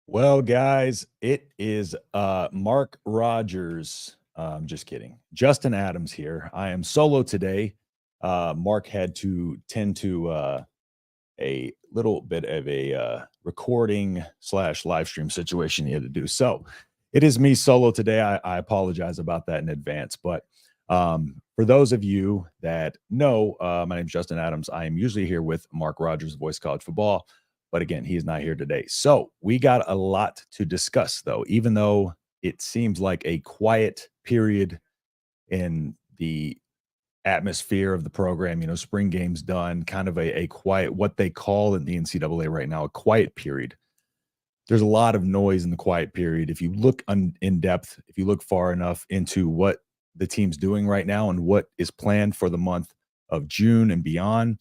Well, guys, it is Mark Rogers. I'm just kidding. Justin Adams here. I am solo today. Mark had to tend to a little bit of a recording slash live stream situation he had to do. So it is me solo today. I apologize about that in advance. But for those of you that know, my name is Justin Adams. I am usually here with Mark Rogers, Voice College Football. But again, he's not here today. So we got a lot to discuss, though, even though it seems like a quiet period in the atmosphere of the program. Spring game's done, kind of a quiet, what they call in the NCAA right now, a quiet period. There's a lot of noise in the quiet period. If you look in depth, if you look far enough into what the team's doing right now and what is planned for the month of June and beyond,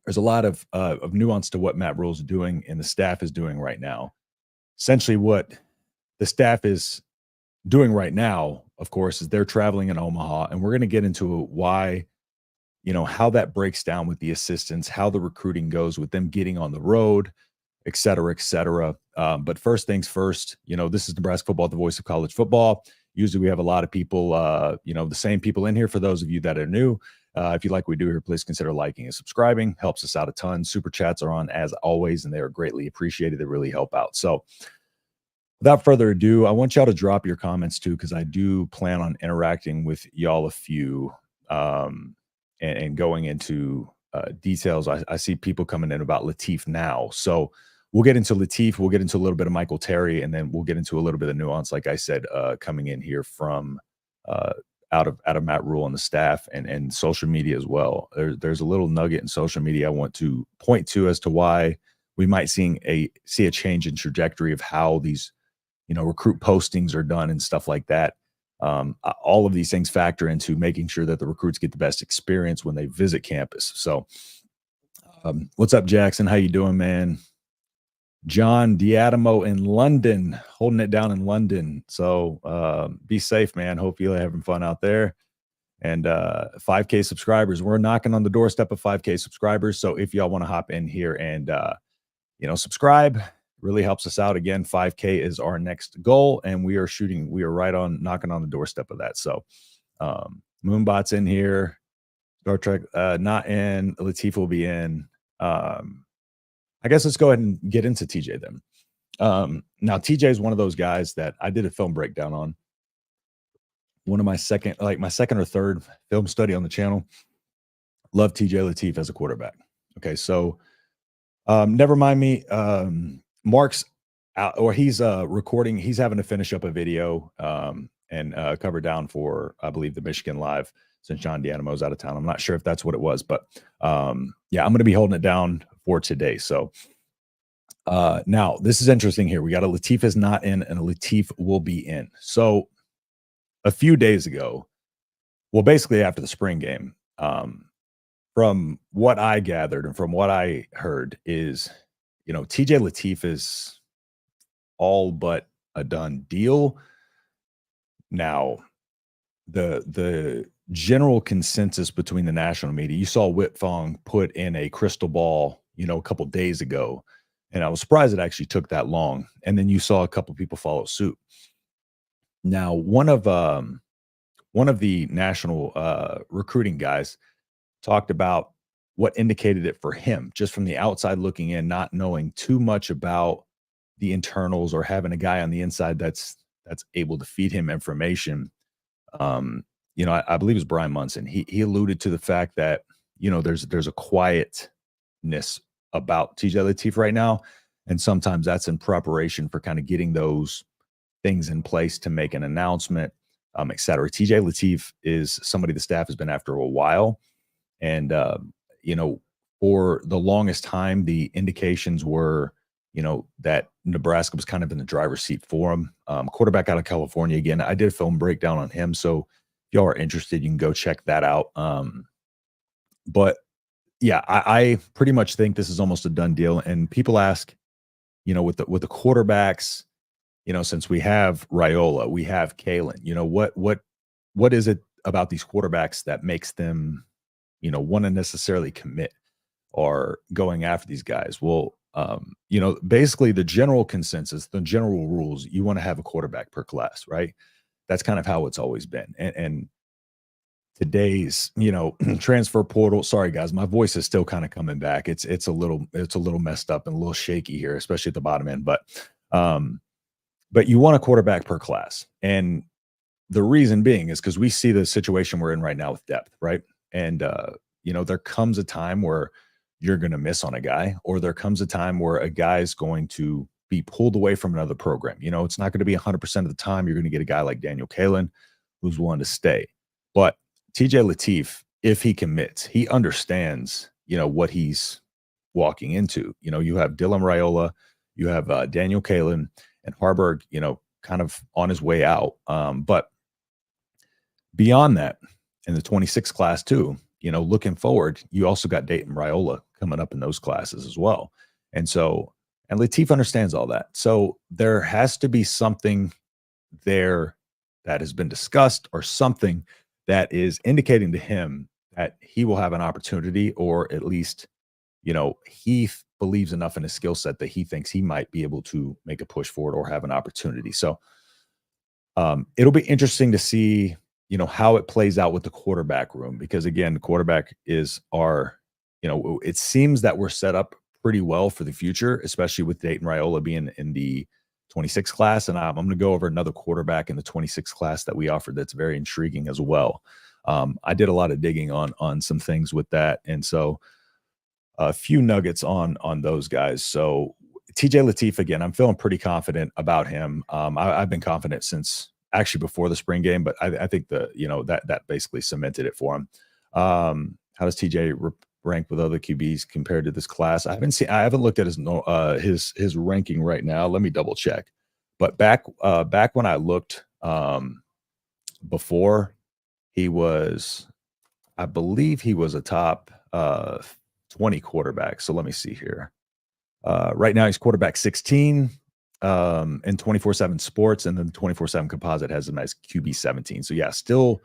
there's a lot of nuance to what Matt Rhule's doing and the staff is doing right now. Essentially, what the staff is doing right now, of course, is they're traveling in Omaha, and we're going to get into why, how that breaks down with the assistants, how the recruiting goes with them getting on the road, et cetera, et cetera. But first things first, this is Nebraska Football, the voice of college football. Usually we have a lot of people, the same people in here. For those of you that are new, if you like what we do here, please consider liking and subscribing. Helps us out a ton. Super chats are on as always, and they are greatly appreciated. They really help out. So without further ado, I want y'all to drop your comments too, because I do plan on interacting with y'all a few and going into details. I see people coming in about Lateef now. So we'll get into Lateef. We'll get into a little bit of Michael Terry, and then we'll get into a little bit of nuance, like I said, coming in here from out of Matt Rhule and the staff and social media as well. There's a little nugget in social media I want to point to as to why we might see a change in trajectory of how these recruit postings are done and stuff like that. All of these things factor into making sure that the recruits get the best experience when they visit campus. So what's up, Jackson? How you doing, man? John Diadamo in London, holding it down in London. So be safe, man. Hope you're having fun out there. And 5K subscribers. We're knocking on the doorstep of 5K subscribers. So if y'all want to hop in here and subscribe, really helps us out. Again, 5K is our next goal, and we are right on knocking on the doorstep of that. So Moonbot's in here. Star Trek not in. Lateef will be in. I guess let's go ahead and get into TJ then. Now, TJ is one of those guys that I did a film breakdown on. One of my second or third film study on the channel. Love TJ Lateef as a quarterback. Okay, so never mind me. Mark's out, or he's recording. He's having to finish up a video and cover down for, I believe, the Michigan Live, since John Dianamo's out of town. I'm not sure if that's what it was, but yeah, I'm going to be holding it down for today. So now this is interesting here. We got a Lateef is not in and a Lateef will be in. So a few days ago, well, basically after the spring game, from what I gathered and from what I heard is, TJ Lateef is all but a done deal. Now, the general consensus between the national media, you saw Whitfong put in a crystal ball, a couple days ago, and I was surprised it actually took that long. And then you saw a couple people follow suit. Now, one of the national recruiting guys talked about what indicated it for him, just from the outside looking in, not knowing too much about the internals or having a guy on the inside that's able to feed him information. I believe it was Brian Munson. He alluded to the fact that, there's a quietness about TJ Lateef right now. And sometimes that's in preparation for kind of getting those things in place to make an announcement, et cetera. TJ Lateef is somebody the staff has been after a while. And, for the longest time, the indications were, that Nebraska was kind of in the driver's seat for him. Quarterback out of California. Again, I did a film breakdown on him. So if y'all are interested, you can go check that out. But yeah, I pretty much think this is almost a done deal. And people ask, with the quarterbacks, since we have Rhule, we have Kalen, what is it about these quarterbacks that makes them, want to necessarily commit or going after these guys? Well, Basically the general consensus, the general rules, you want to have a quarterback per class, right? That's kind of how it's always been. And today's, transfer portal. Sorry guys, my voice is still kind of coming back. It's a little messed up and a little shaky here, especially at the bottom end. Um, but you want a quarterback per class. And the reason being is because we see the situation we're in right now with depth, right? And there comes a time where you're going to miss on a guy, or there comes a time where a guy's going to be pulled away from another program. It's not going to be 100% of the time you're going to get a guy like Daniel Kalen who's willing to stay. But TJ Lateef, if he commits, he understands, what he's walking into. You have Dylan Raiola, you have Daniel Kalen, and Harburg, kind of on his way out. But beyond that, in the 26 class too, looking forward, you also got Dayton Raiola coming up in those classes as well. And Lateef understands all that. So there has to be something there that has been discussed, or something that is indicating to him that he will have an opportunity, or at least, he believes enough in his skill set that he thinks he might be able to make a push forward or have an opportunity. So it'll be interesting to see, how it plays out with the quarterback room, because again, the quarterback is it seems that we're set up pretty well for the future, especially with Dayton Raiola being in the 26 class. And I'm going to go over another quarterback in the 26 class that we offered that's very intriguing as well. I did a lot of digging on some things with that. And so a few nuggets on those guys. So TJ Lateef, again, I'm feeling pretty confident about him. I've been confident since actually before the spring game, but I think that basically cemented it for him. How does TJ rank with other QBs compared to this class? I haven't looked at his ranking right now. Let me double check. But back when I looked before, I believe he was a top 20 quarterback. So let me see here. Right now he's quarterback 16 in 24/7 Sports, and then 24/7 Composite has him as QB 17. So yeah, still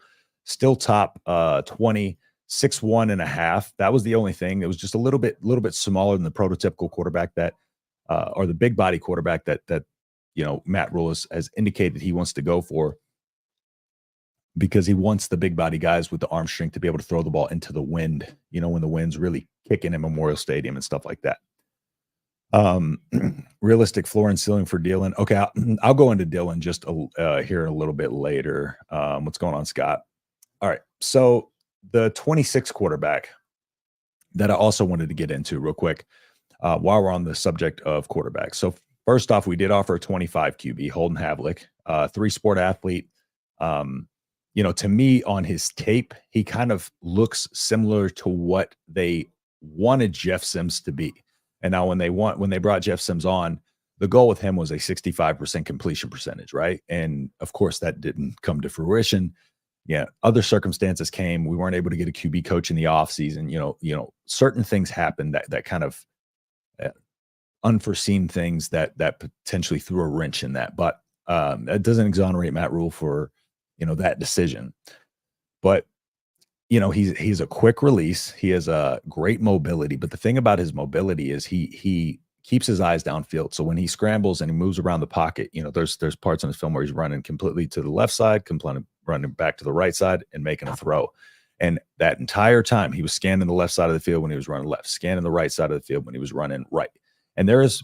top 20, 6'1" and a half. That was the only thing. It was just a little bit smaller than the prototypical quarterback or the big body quarterback that Matt Rhule has indicated he wants to go for, because he wants the big body guys with the arm strength to be able to throw the ball into the wind, when the wind's really kicking in Memorial Stadium and stuff like that. Realistic floor and ceiling for Dylan. Okay, I'll go into Dylan just here a little bit later. What's going on, Scott? All right, so the 26 quarterback that I also wanted to get into real quick while we're on the subject of quarterbacks. So first off, we did offer a 25 QB, Holden Havlick, 3-sport athlete. To me, on his tape, he kind of looks similar to what they wanted Jeff Sims to be. And now when they brought Jeff Sims on, the goal with him was a 65% completion percentage, right? And of course, that didn't come to fruition. Yeah, other circumstances came. We weren't able to get a QB coach in the offseason. Certain things happened that kind of unforeseen things that potentially threw a wrench in that. But that doesn't exonerate Matt Rhule for that decision. But he's a quick release. He has a great mobility. But the thing about his mobility is he keeps his eyes downfield. So when he scrambles and he moves around the pocket, there's parts in his film where he's running completely to the left side, running back to the right side, and making a throw. And that entire time he was scanning the left side of the field when he was running left, scanning the right side of the field when he was running right. And there's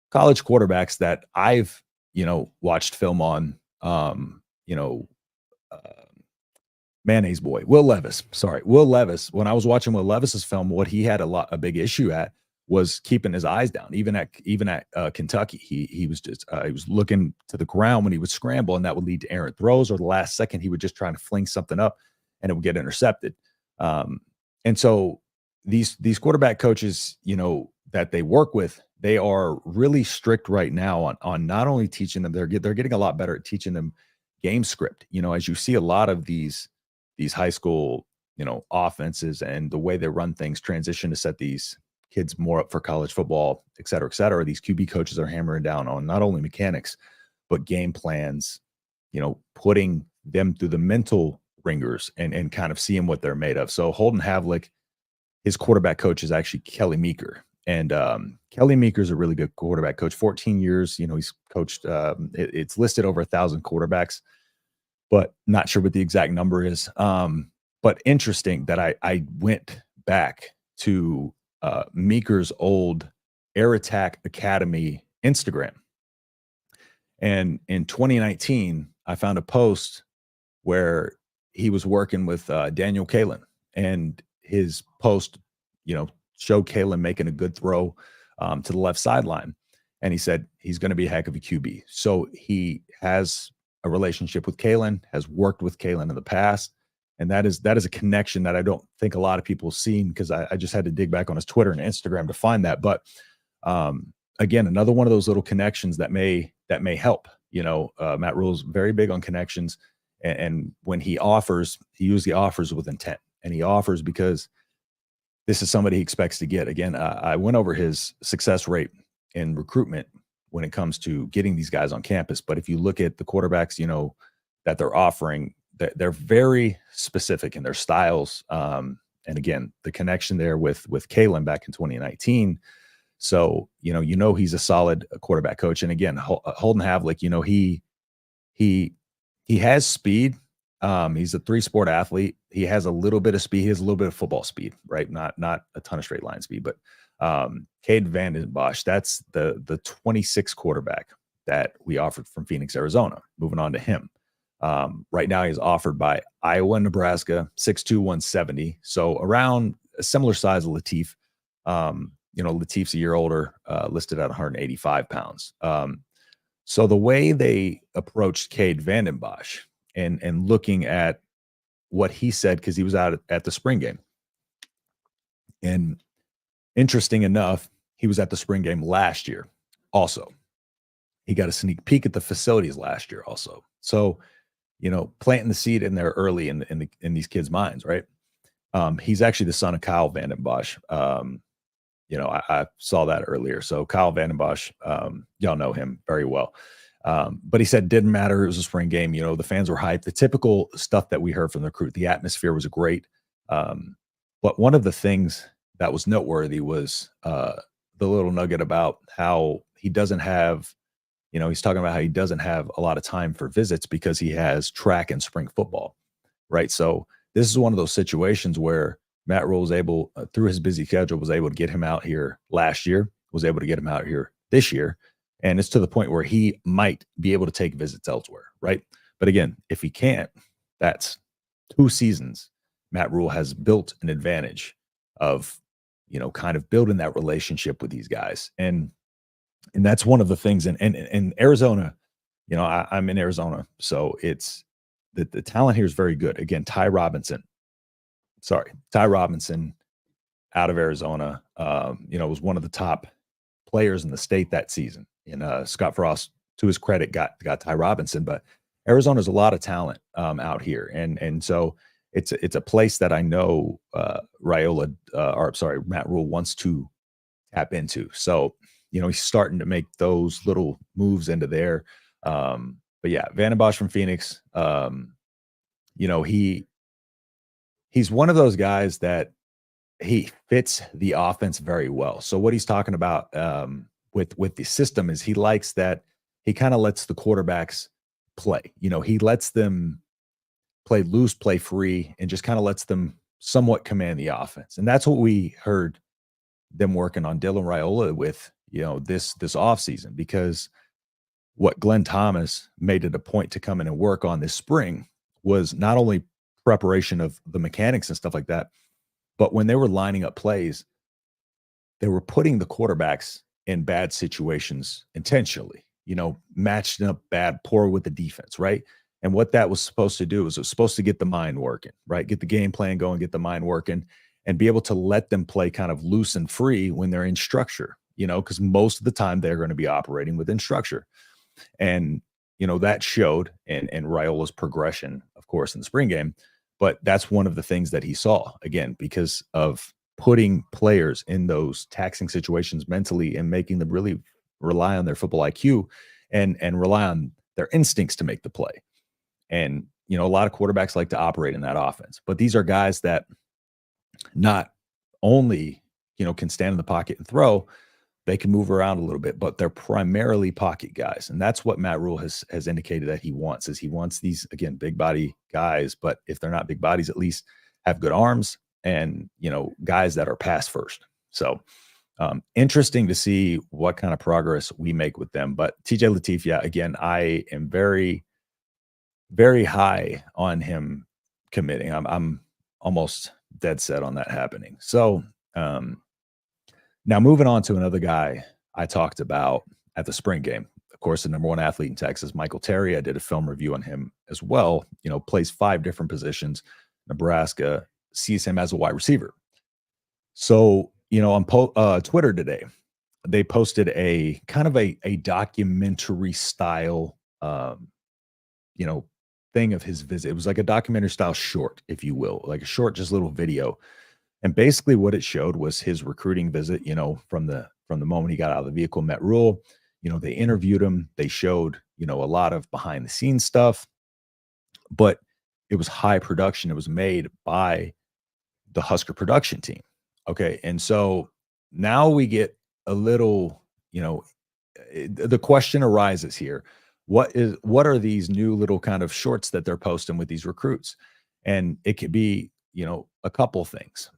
college quarterbacks that I've watched film on. Mayonnaise boy, Will Levis. Sorry, Will Levis. When I was watching Will Levis's film, what he had a big issue at was keeping his eyes down. Even at Kentucky, he was looking to the ground when he would scramble, and that would lead to errant throws, or the last second he would just try to fling something up, and it would get intercepted. And so these quarterback coaches, that they work with, they are really strict right now on not only teaching them, they're getting a lot better at teaching them game script. As you see a lot of these high school, offenses and the way they run things transition to set these kids more up for college football, et cetera, et cetera. These QB coaches are hammering down on not only mechanics, but game plans, putting them through the mental ringers and kind of seeing what they're made of. So Holden Havlick, his quarterback coach is actually Kelly Meeker. And Kelly Meeker's a really good quarterback coach. 14 years, he's coached. It's listed over 1,000 quarterbacks, but not sure what the exact number is. But interesting that I went back to Meeker's old Air Attack Academy Instagram. And in 2019, I found a post where he was working with Daniel Kalen, and his post, showed Kalen making a good throw to the left sideline. And he said he's going to be a heck of a QB. So he has a relationship with Kalen, has worked with Kalen in the past. And that is a connection that I don't think a lot of people have seen, because I just had to dig back on his Twitter and Instagram to find that. But again, another one of those little connections that may help. Matt Rhule's very big on connections, and when he offers, he usually offers with intent, and he offers because this is somebody he expects to get. Again, I went over his success rate in recruitment when it comes to getting these guys on campus. But if you look at the quarterbacks, that they're offering, they're very specific in their styles. And again, the connection there with Kalen back in 2019. So, he's a solid quarterback coach. And again, Holden Havlick, he has speed. He's a 3-sport athlete. He has a little bit of speed. He has a little bit of football speed, right? Not a ton of straight line speed, but Cade Vanden Bosch, that's the 26 quarterback that we offered from Phoenix, Arizona. Moving on to him. Right now he's offered by Iowa and Nebraska, 6'2", 170. So around a similar size of Lateef. Lateef's a year older, listed at 185 pounds. So the way they approached Cade Vanden Bosch and looking at what he said, because he was out at the spring game. And interesting enough, he was at the spring game last year also. He got a sneak peek at the facilities last year also. So, planting the seed in there early in these kids' minds, right? He's actually the son of Kyle Vanden Bosch. I saw that earlier. So Kyle Vanden Bosch, y'all know him very well. But he said it didn't matter. It was a spring game. The fans were hyped. The typical stuff that we heard from the recruit. The atmosphere was great. But one of the things that was noteworthy was the little nugget about how he doesn't have, he's talking about how he doesn't have a lot of time for visits because he has track and spring football, right? So this is one of those situations where Matt Rhule was able, through his busy schedule, was able to get him out here last year, was able to get him out here this year. And it's to the point where he might be able to take visits elsewhere, right? But again, if he can't, that's 2 seasons. Matt Rhule has built an advantage of, kind of building that relationship with these guys. And that's one of the things in Arizona, I'm in Arizona. So it's the talent here is very good. Again, Ty Robinson out of Arizona, was one of the top players in the state that season. And Scott Frost, to his credit, got Ty Robinson. But Arizona's a lot of talent out here, and so it's a place that I know Matt Rhule wants to tap into. So he's starting to make those little moves into there. But yeah, Vanden Bosch from Phoenix. He's one of those guys that he fits the offense very well. So what he's talking about with the system is he likes that he kind of lets the quarterbacks play. He lets them play loose, play free, and just kind of lets them somewhat command the offense. And that's what we heard them working on Dylan Rhule with, this offseason, because what Glenn Thomas made it a point to come in and work on this spring was not only preparation of the mechanics and stuff like that, but when they were lining up plays, they were putting the quarterbacks in bad situations intentionally, matching up bad, poor with the defense, right? And what that was supposed to do is it was supposed to get the mind working, right? Get the game plan going, get the mind working, and be able to let them play kind of loose and free when they're in structure, because most of the time they're going to be operating within structure. And, that showed in Rhiola's progression, of course, in the spring game. But that's one of the things that he saw, again, because of putting players in those taxing situations mentally and making them really rely on their football IQ and rely on their instincts to make the play. And, a lot of quarterbacks like to operate in that offense. But these are guys that not only can stand in the pocket and throw, they can move around a little bit, but they're primarily pocket guys. And that's what Matt Rhule has indicated that he wants, is he wants these, again, big body guys, but if they're not big bodies, at least have good arms and, guys that are pass first. So interesting to see what kind of progress we make with them. But TJ Lateef, yeah, again, I am very, very high on him committing. I'm almost dead set on that happening. So now moving on to another guy I talked about at the spring game. Of course, the #1 athlete in Texas, Michael Terry. I did a film review on him as well. Plays 5 different positions. Nebraska sees him as a wide receiver. So, on Twitter today, they posted a kind of a documentary style, thing of his visit. It was like a documentary style short, if you will, like a short, just little video. And basically what it showed was his recruiting visit, from the moment he got out of the vehicle, met Rhule. They interviewed him. They showed, a lot of behind the scenes stuff, but it was high production. It was made by the Husker production team. Okay. And so now we get a little, the question arises here. What are these new little kind of shorts that they're posting with these recruits? And it could be, a couple things.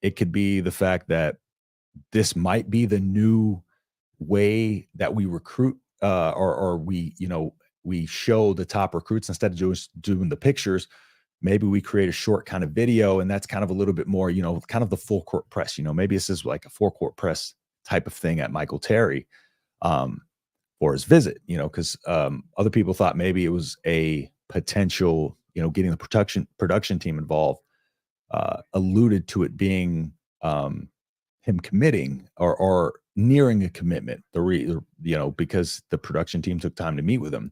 It could be the fact that this might be the new way that we recruit, or we show the top recruits instead of just doing the pictures. Maybe we create a short kind of video, and that's kind of a little bit more, kind of the full court press. Maybe this is like a 4-court press type of thing at Michael Terry for his visit. Because other people thought maybe it was a potential, getting the production team involved. Alluded to it being him committing or nearing a commitment, because the production team took time to meet with him.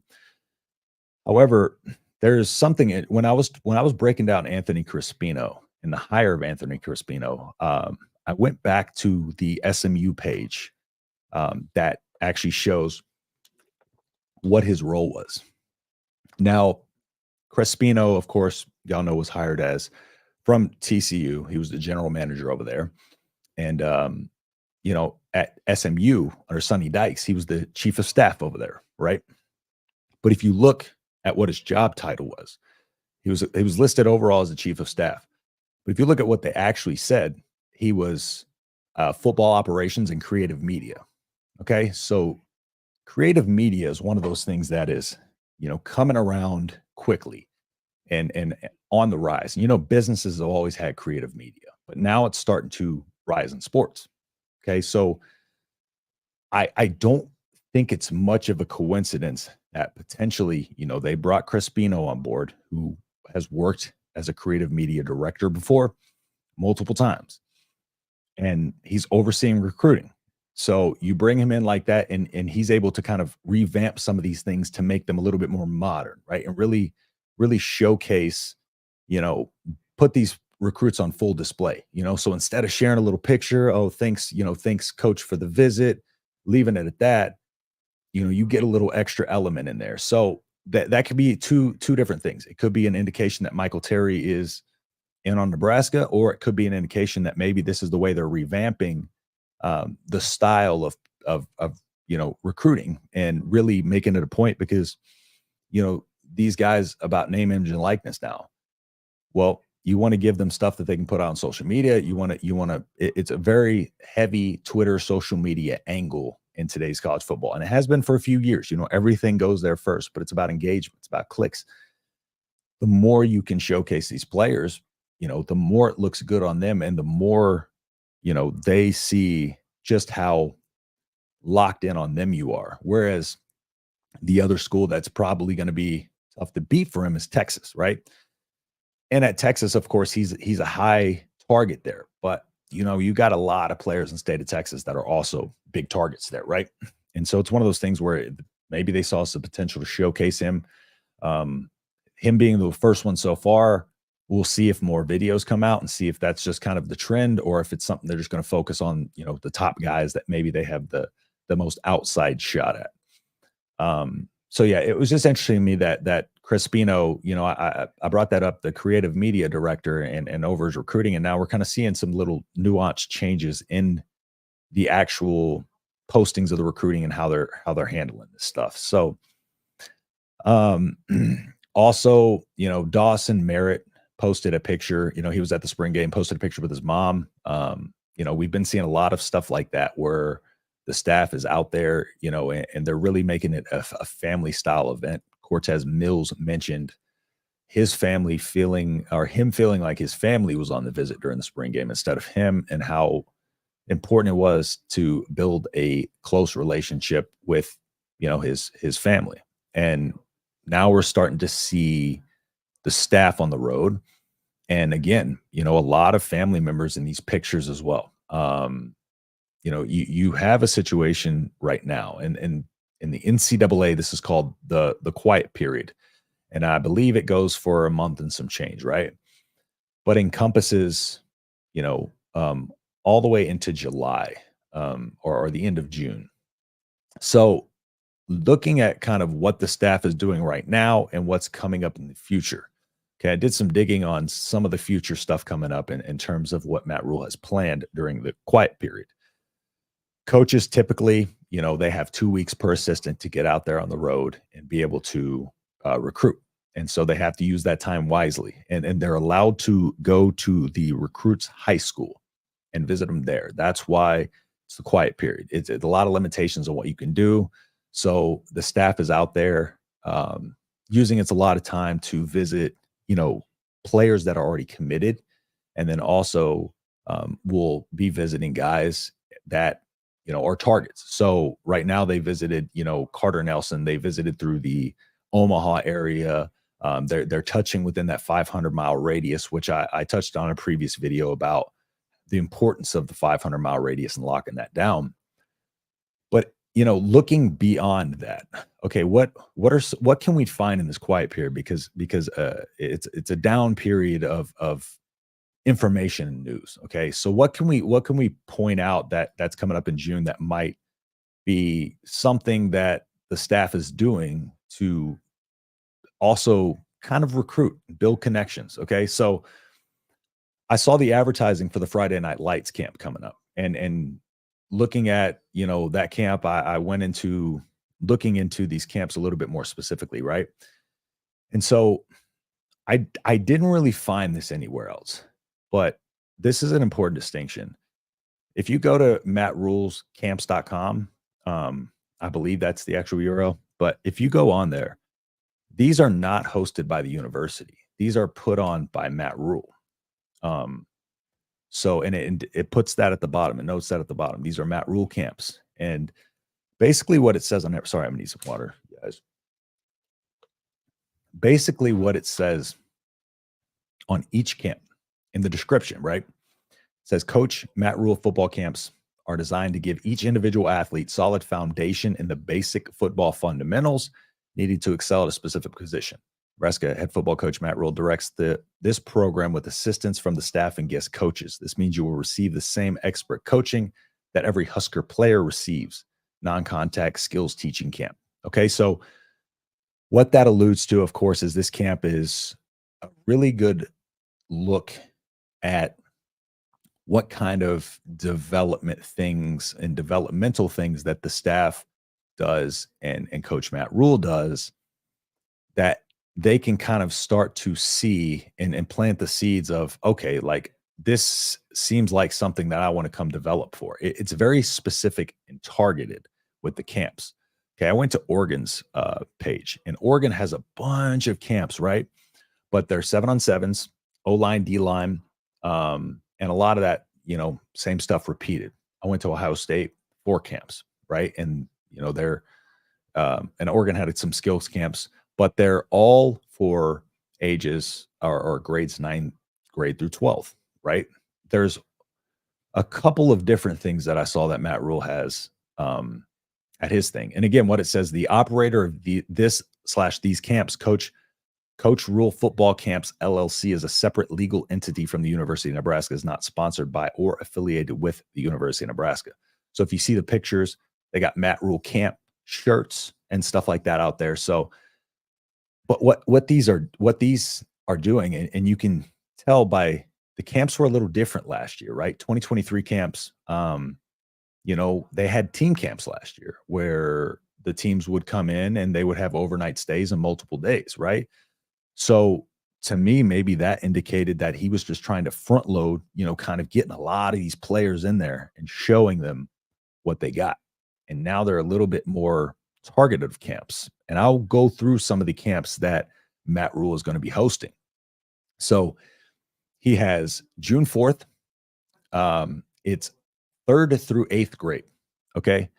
However, there's something when I was breaking down Anthony Crispino and the hire of Anthony Crispino, I went back to the SMU page that actually shows what his role was. Now, Crispino, of course, y'all know, was hired from TCU. He was the general manager over there. And, at SMU under Sonny Dykes, he was the chief of staff over there, right? But if you look at what his job title was, he was listed overall as the chief of staff. But if you look at what they actually said, he was football operations and creative media. Okay, so creative media is one of those things that is, coming around quickly and on the rise. Businesses have always had creative media, but now it's starting to rise in sports. Okay, so I don't think it's much of a coincidence that potentially, they brought Crispino on board, who has worked as a creative media director before multiple times, and he's overseeing recruiting. So you bring him in like that, and he's able to kind of revamp some of these things to make them a little bit more modern, right? And really showcase, put these recruits on full display, so instead of sharing a little picture, oh, thanks coach for the visit, leaving it at that, you get a little extra element in there. So that could be two different things. It could be an indication that Michael Terry is in on Nebraska, or it could be an indication that maybe this is the way they're revamping the style of recruiting and really making it a point, because these guys about name, image, and likeness now. Well, you want to give them stuff that they can put out on social media. It's a very heavy Twitter, social media angle in today's college football. And it has been for a few years. Everything goes there first, but it's about engagement. It's about clicks. The more you can showcase these players, the more it looks good on them, and the more, they see just how locked in on them you are. Whereas the other school that's probably going to be tough to beat for him is Texas, right? And at Texas, of course, he's a high target there, but you got a lot of players in the state of Texas that are also big targets there, right? And so it's one of those things where maybe they saw some potential to showcase him. Him being the first one so far, we'll see if more videos come out and see if that's just kind of the trend, or if it's something they're just going to focus on, the top guys that maybe they have the most outside shot at. So yeah, it was just interesting to me that Crispino, I brought that up, the creative media director and over his recruiting, and now we're kind of seeing some little nuanced changes in the actual postings of the recruiting and how they're handling this stuff. So, um, also, Dawson Merritt posted a picture. He was at the spring game, posted a picture with his mom. We've been seeing a lot of stuff like that where the staff is out there, and they're really making it a family style event. Cortez Mills mentioned his family feeling, or him feeling like his family was on the visit during the spring game instead of him, and how important it was to build a close relationship with, his family. And now we're starting to see the staff on the road. And again, a lot of family members in these pictures as well. You have a situation right now, and in the NCAA, this is called the quiet period. And I believe it goes for a month and some change, right? But encompasses, all the way into July, or the end of June. So looking at kind of what the staff is doing right now and what's coming up in the future. Okay, I did some digging on some of the future stuff coming up in terms of what Matt Rhule has planned during the quiet period. Coaches typically, they have 2 weeks per assistant to get out there on the road and be able to recruit. And so they have to use that time wisely. And they're allowed to go to the recruits' high school and visit them there. That's why it's the quiet period. It's a lot of limitations on what you can do. So the staff is out there using its a lot of time to visit, players that are already committed. And then also will be visiting guys that, are targets. So right now they visited, Carter Nelson. They visited through the Omaha area. They're touching within that 500-mile radius, which I touched on a previous video about the importance of the 500-mile radius and locking that down. But, looking beyond that, okay, what can we find in this quiet period? Because it's a down period of information and news. Okay. So what can we point out that's coming up in June that might be something that the staff is doing to also kind of recruit, build connections? Okay. So I saw the advertising for the Friday Night Lights camp coming up, and looking at, that camp, I went into looking into these camps a little bit more specifically. Right. And so I didn't really find this anywhere else, but this is an important distinction. If you go to mattrulescamps.com, I believe that's the actual URL, but if you go on there, these are not hosted by the university. These are put on by Matt Rhule. So, and it puts that at the bottom. It notes that at the bottom. These are Matt Rhule camps. And basically what it says on there, sorry, I'm gonna need some water, guys. Basically what it says on each camp in the description, right? It says, Coach Matt Rhule football camps are designed to give each individual athlete solid foundation in the basic football fundamentals needed to excel at a specific position. Nebraska head football coach Matt Rhule directs this program with assistance from the staff and guest coaches. This means you will receive the same expert coaching that every Husker player receives. Non-contact skills teaching camp. Okay, so what that alludes to, of course, is this camp is a really good look at what kind of development things and developmental things that the staff does and Coach Matt Rhule does, that they can kind of start to see and plant the seeds of, okay, like this seems like something that I want to come develop for. It's very specific and targeted with the camps. Okay, I went to Oregon's page, and Oregon has a bunch of camps, right? But they're 7-on-7s, O-line, D-line, and a lot of that, same stuff repeated. I went to Ohio State, 4 camps, right? And, they're and Oregon had some skills camps, but they're all for ages or grades 9th grade through 12th, right? There's a couple of different things that I saw that Matt Rhule has at his thing. And again, what it says, the operator of these camps, Coach Rhule Football Camps LLC, is a separate legal entity from the University of Nebraska, is not sponsored by or affiliated with the University of Nebraska. So if you see the pictures, they got Matt Rhule camp shirts and stuff like that out there. So, But what these are doing, and you can tell by the camps were a little different last year, right? 2023 camps, they had team camps last year where the teams would come in and they would have overnight stays and multiple days, right? So to me, maybe that indicated that he was just trying to front load, kind of getting a lot of these players in there and showing them what they got. And now they're a little bit more targeted of camps. And I'll go through some of the camps that Matt Rhule is going to be hosting. So he has June 4th. It's third through eighth grade. Okay.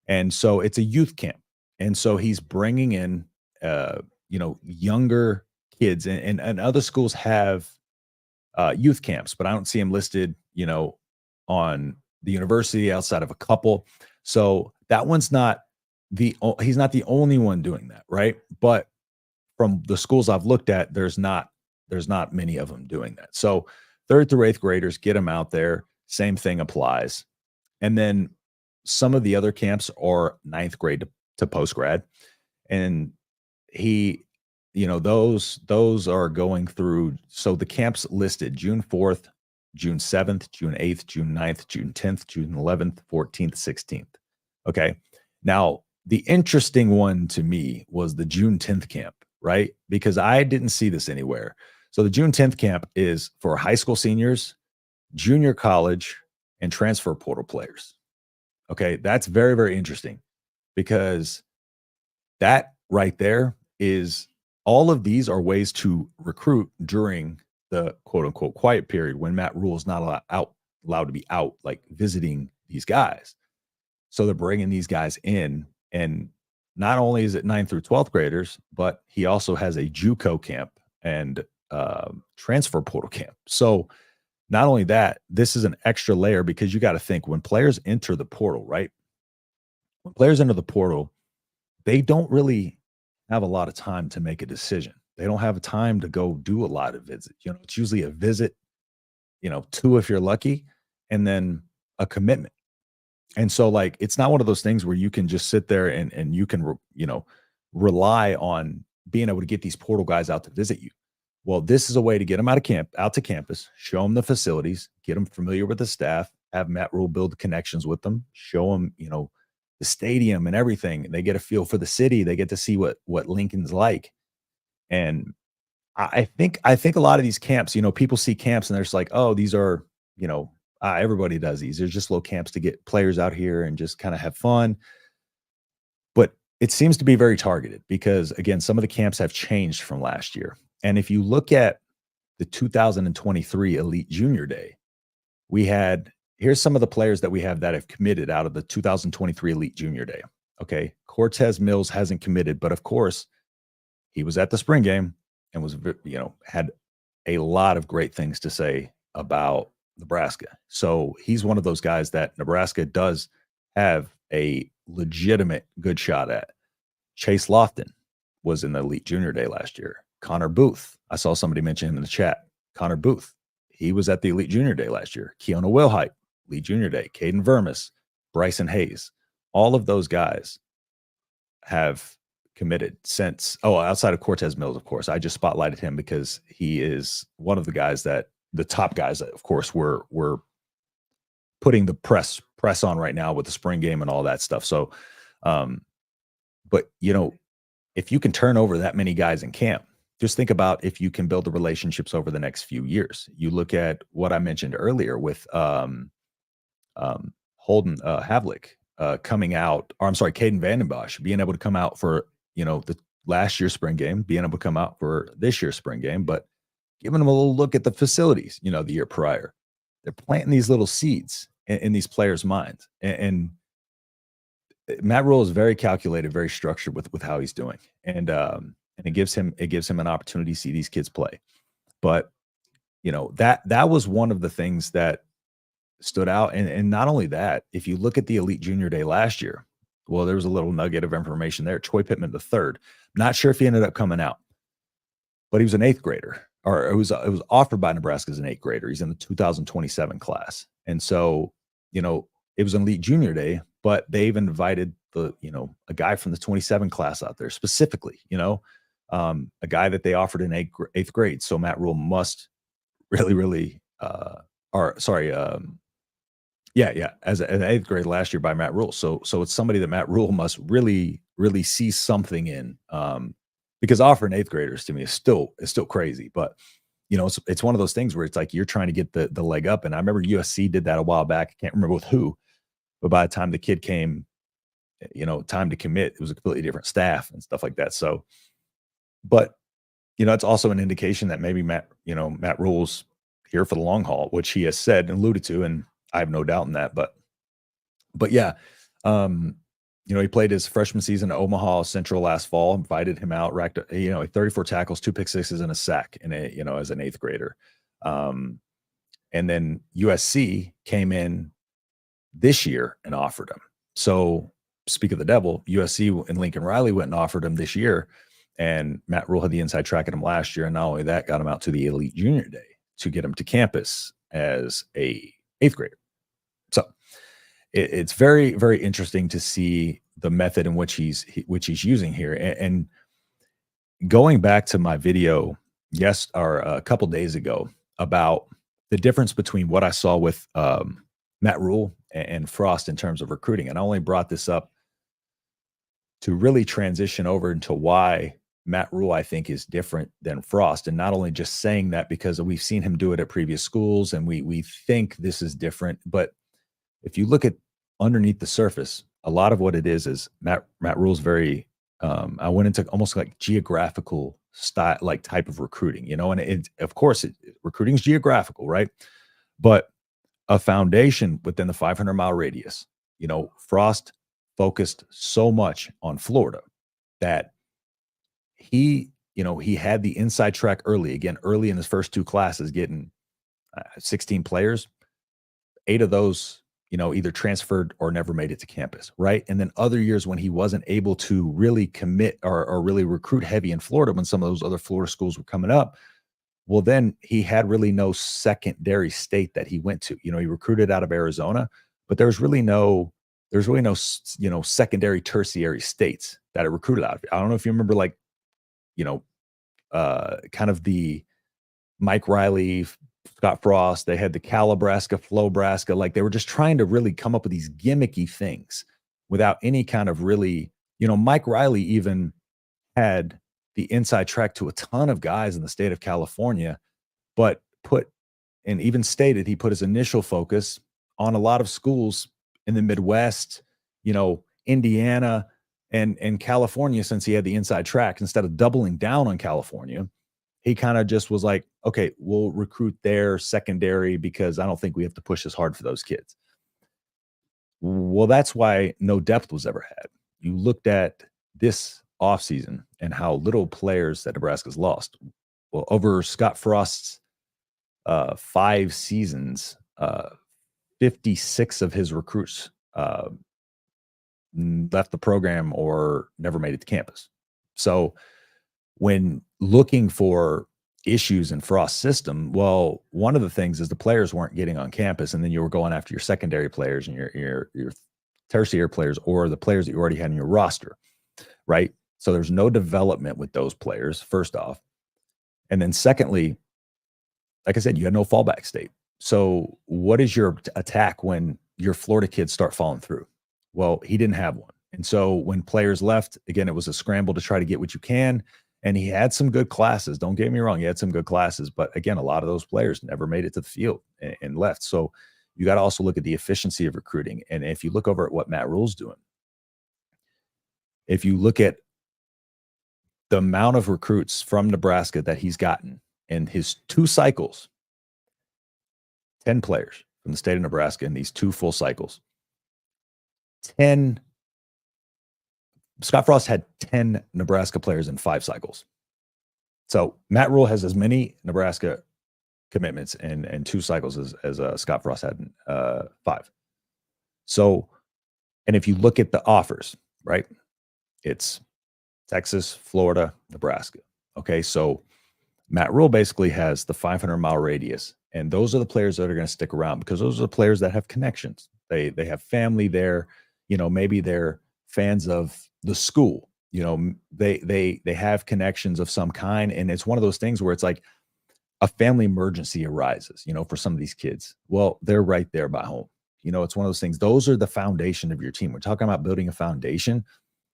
And so it's a youth camp. And so he's bringing in, younger kids, and other schools have youth camps, but I don't see him listed, on the university outside of a couple. So that one's not he's not the only one doing that, right? But from the schools I've looked at, there's not many of them doing that. So third through eighth graders, get them out there. Same thing applies. And then some of the other camps are ninth grade to post grad, and he, those are going through. So the camps listed June 4th, June 7th, June 8th, June 9th, June 10th, June 11th, 14th, 16th. Okay. Now, the interesting one to me was the June 10th camp, right? Because I didn't see this anywhere. So the June 10th camp is for high school seniors, junior college, and transfer portal players. Okay. That's very, very interesting, because that right there is, all of these are ways to recruit during the quote unquote quiet period when Matt Rhule is not allowed to be out, like visiting these guys. So they're bringing these guys in, and not only is it 9th through 12th graders, but he also has a JUCO camp and transfer portal camp. So not only that, this is an extra layer, because you got to think, when players enter the portal, right? When players enter the portal, they don't really have a lot of time to make a decision. They don't have time to go do a lot of visits. It's usually a visit, two if you're lucky, and then a commitment. And so, like, it's not one of those things where you can just sit there and you can, rely on being able to get these portal guys out to visit you. Well, this is a way to get them out to campus, show them the facilities, get them familiar with the staff, have Matt Rhule build connections with them, show them, the stadium and everything. They get a feel for the city. They get to see what Lincoln's like. And I think a lot of these camps, people see camps and they're just like, oh, these are, everybody does these. They're just little camps to get players out here and just kind of have fun. But it seems to be very targeted, because again, some of the camps have changed from last year. And if you look at the 2023 Elite Junior Day, here's some of the players that we have that have committed out of the 2023 Elite Junior Day. Okay. Cortez Mills hasn't committed, but of course he was at the spring game and was, had a lot of great things to say about Nebraska. So he's one of those guys that Nebraska does have a legitimate good shot at. Chase Lofton was in the Elite Junior Day last year. Connor Booth, I saw somebody mention him in the chat. Connor Booth, he was at the Elite Junior Day last year. Keona Wilhite, Elite Junior Day. Caden Vermis, Bryson Hayes. All of those guys have committed since, outside of Cortez Mills, of course. I just spotlighted him because he is one of the guys the top guys that, of course, we're putting the press on right now with the spring game and all that stuff. So, but, if you can turn over that many guys in camp, just think about if you can build the relationships over the next few years. You look at what I mentioned earlier with Holden Havlik coming out, or I'm sorry, Caden Vandenbosch being able to come out for, the last year's spring game, being able to come out for this year's spring game, but giving them a little look at the facilities, the year prior. They're planting these little seeds in these players' minds. And Matt Rhule is very calculated, very structured with how he's doing. And it gives him an opportunity to see these kids play. But, that was one of the things that stood out. And not only that, if you look at the Elite Junior Day last year, well, there was a little nugget of information there. Troy Pittman III, not sure if he ended up coming out, but he was an eighth grader, or it was offered by Nebraska as an eighth grader. He's in the 2027 class. And so, it was an Elite Junior Day, but they've invited a guy from the 27 class out there specifically, a guy that they offered in eighth grade. So Matt Rhule must really, really, or sorry, yeah, as an eighth grade last year by Matt Rhule. So it's somebody that Matt Rhule must really, really see something in, because offering eighth graders to me is still crazy. But it's one of those things where it's like you're trying to get the leg up. And I remember USC did that a while back. I can't remember with who, but by the time the kid came, time to commit, it was a completely different staff and stuff like that. So, but it's also an indication that maybe Matt Rhule's here for the long haul, which he has said and alluded to, and I have no doubt in that. But yeah, um, he played his freshman season at Omaha Central last fall, invited him out, racked, 34 tackles, 2 pick sixes, and a sack, as an eighth grader. And then USC came in this year and offered him. So speak of the devil, USC and Lincoln Riley went and offered him this year. And Matt Rhule had the inside track at him last year. And not only that, got him out to the Elite Junior Day to get him to campus as a eighth grader. So it's very, very interesting to see the method in which he's using here. And going back to my video, a couple days ago about the difference between what I saw with Matt Rhule and Frost in terms of recruiting. And I only brought this up to really transition over into why Matt Rhule, I think, is different than Frost. And not only just saying that because we've seen him do it at previous schools and we think this is different, but if you look at underneath the surface, a lot of what it is Matt Rhule's very, I went into almost like geographical style, like type of recruiting, and of course, recruiting is geographical, right? But a foundation within the 500-mile radius, Frost focused so much on Florida that he had the inside track early in his first 2 classes, getting 16 players. 8 of those, either transferred or never made it to campus, right? And then other years when he wasn't able to really commit or really recruit heavy in Florida, when some of those other Florida schools were coming up, well, then he had really no secondary state that he went to. He recruited out of Arizona, but there's really no secondary, tertiary states that are recruited out of. I don't know if you remember, like, kind of the Mike Riley, Scott Frost. They had the Calabrasca, Flowbraska. Like, they were just trying to really come up with these gimmicky things without any kind of really, Mike Riley even had the inside track to a ton of guys in the state of California, but even stated he put his initial focus on a lot of schools in the Midwest, Indiana and California, since he had the inside track. Instead of doubling down on California, he kind of just was like, okay, we'll recruit their secondary because I don't think we have to push as hard for those kids. Well, that's why no depth was ever had. You looked at this offseason and how little players that Nebraska's lost. Well, over Scott Frost's 5 seasons, 56 of his recruits left the program or never made it to campus. So when looking for issues in Frost's system, well, one of the things is the players weren't getting on campus, and then you were going after your secondary players and your tertiary players, or the players that you already had in your roster, right? So there's no development with those players, first off. And then secondly, like I said, you had no fallback state. So what is your attack when your Florida kids start falling through? Well, he didn't have one. And so when players left, again, it was a scramble to try to get what you can. And he had some good classes. Don't get me wrong. He had some good classes. But again, a lot of those players never made it to the field and left. So you got to also look at the efficiency of recruiting. And if you look over at what Matt Rhule's doing, if you look at the amount of recruits from Nebraska that he's gotten in his 2 cycles, 10 players from the state of Nebraska in these 2 full cycles, 10. Scott Frost had 10 Nebraska players in 5 cycles. So Matt Rhule has as many Nebraska commitments in 2 cycles as Scott Frost had in 5. So, and if you look at the offers, right, it's Texas, Florida, Nebraska. Okay, so Matt Rhule basically has the 500-mile radius, and those are the players that are going to stick around because those are the players that have connections. They have family there. Maybe they're fans of the school, they have connections of some kind, and it's one of those things where it's like a family emergency arises, for some of these kids. Well, they're right there by home. It's one of those things. Those are the foundation of your team. We're talking about building a foundation.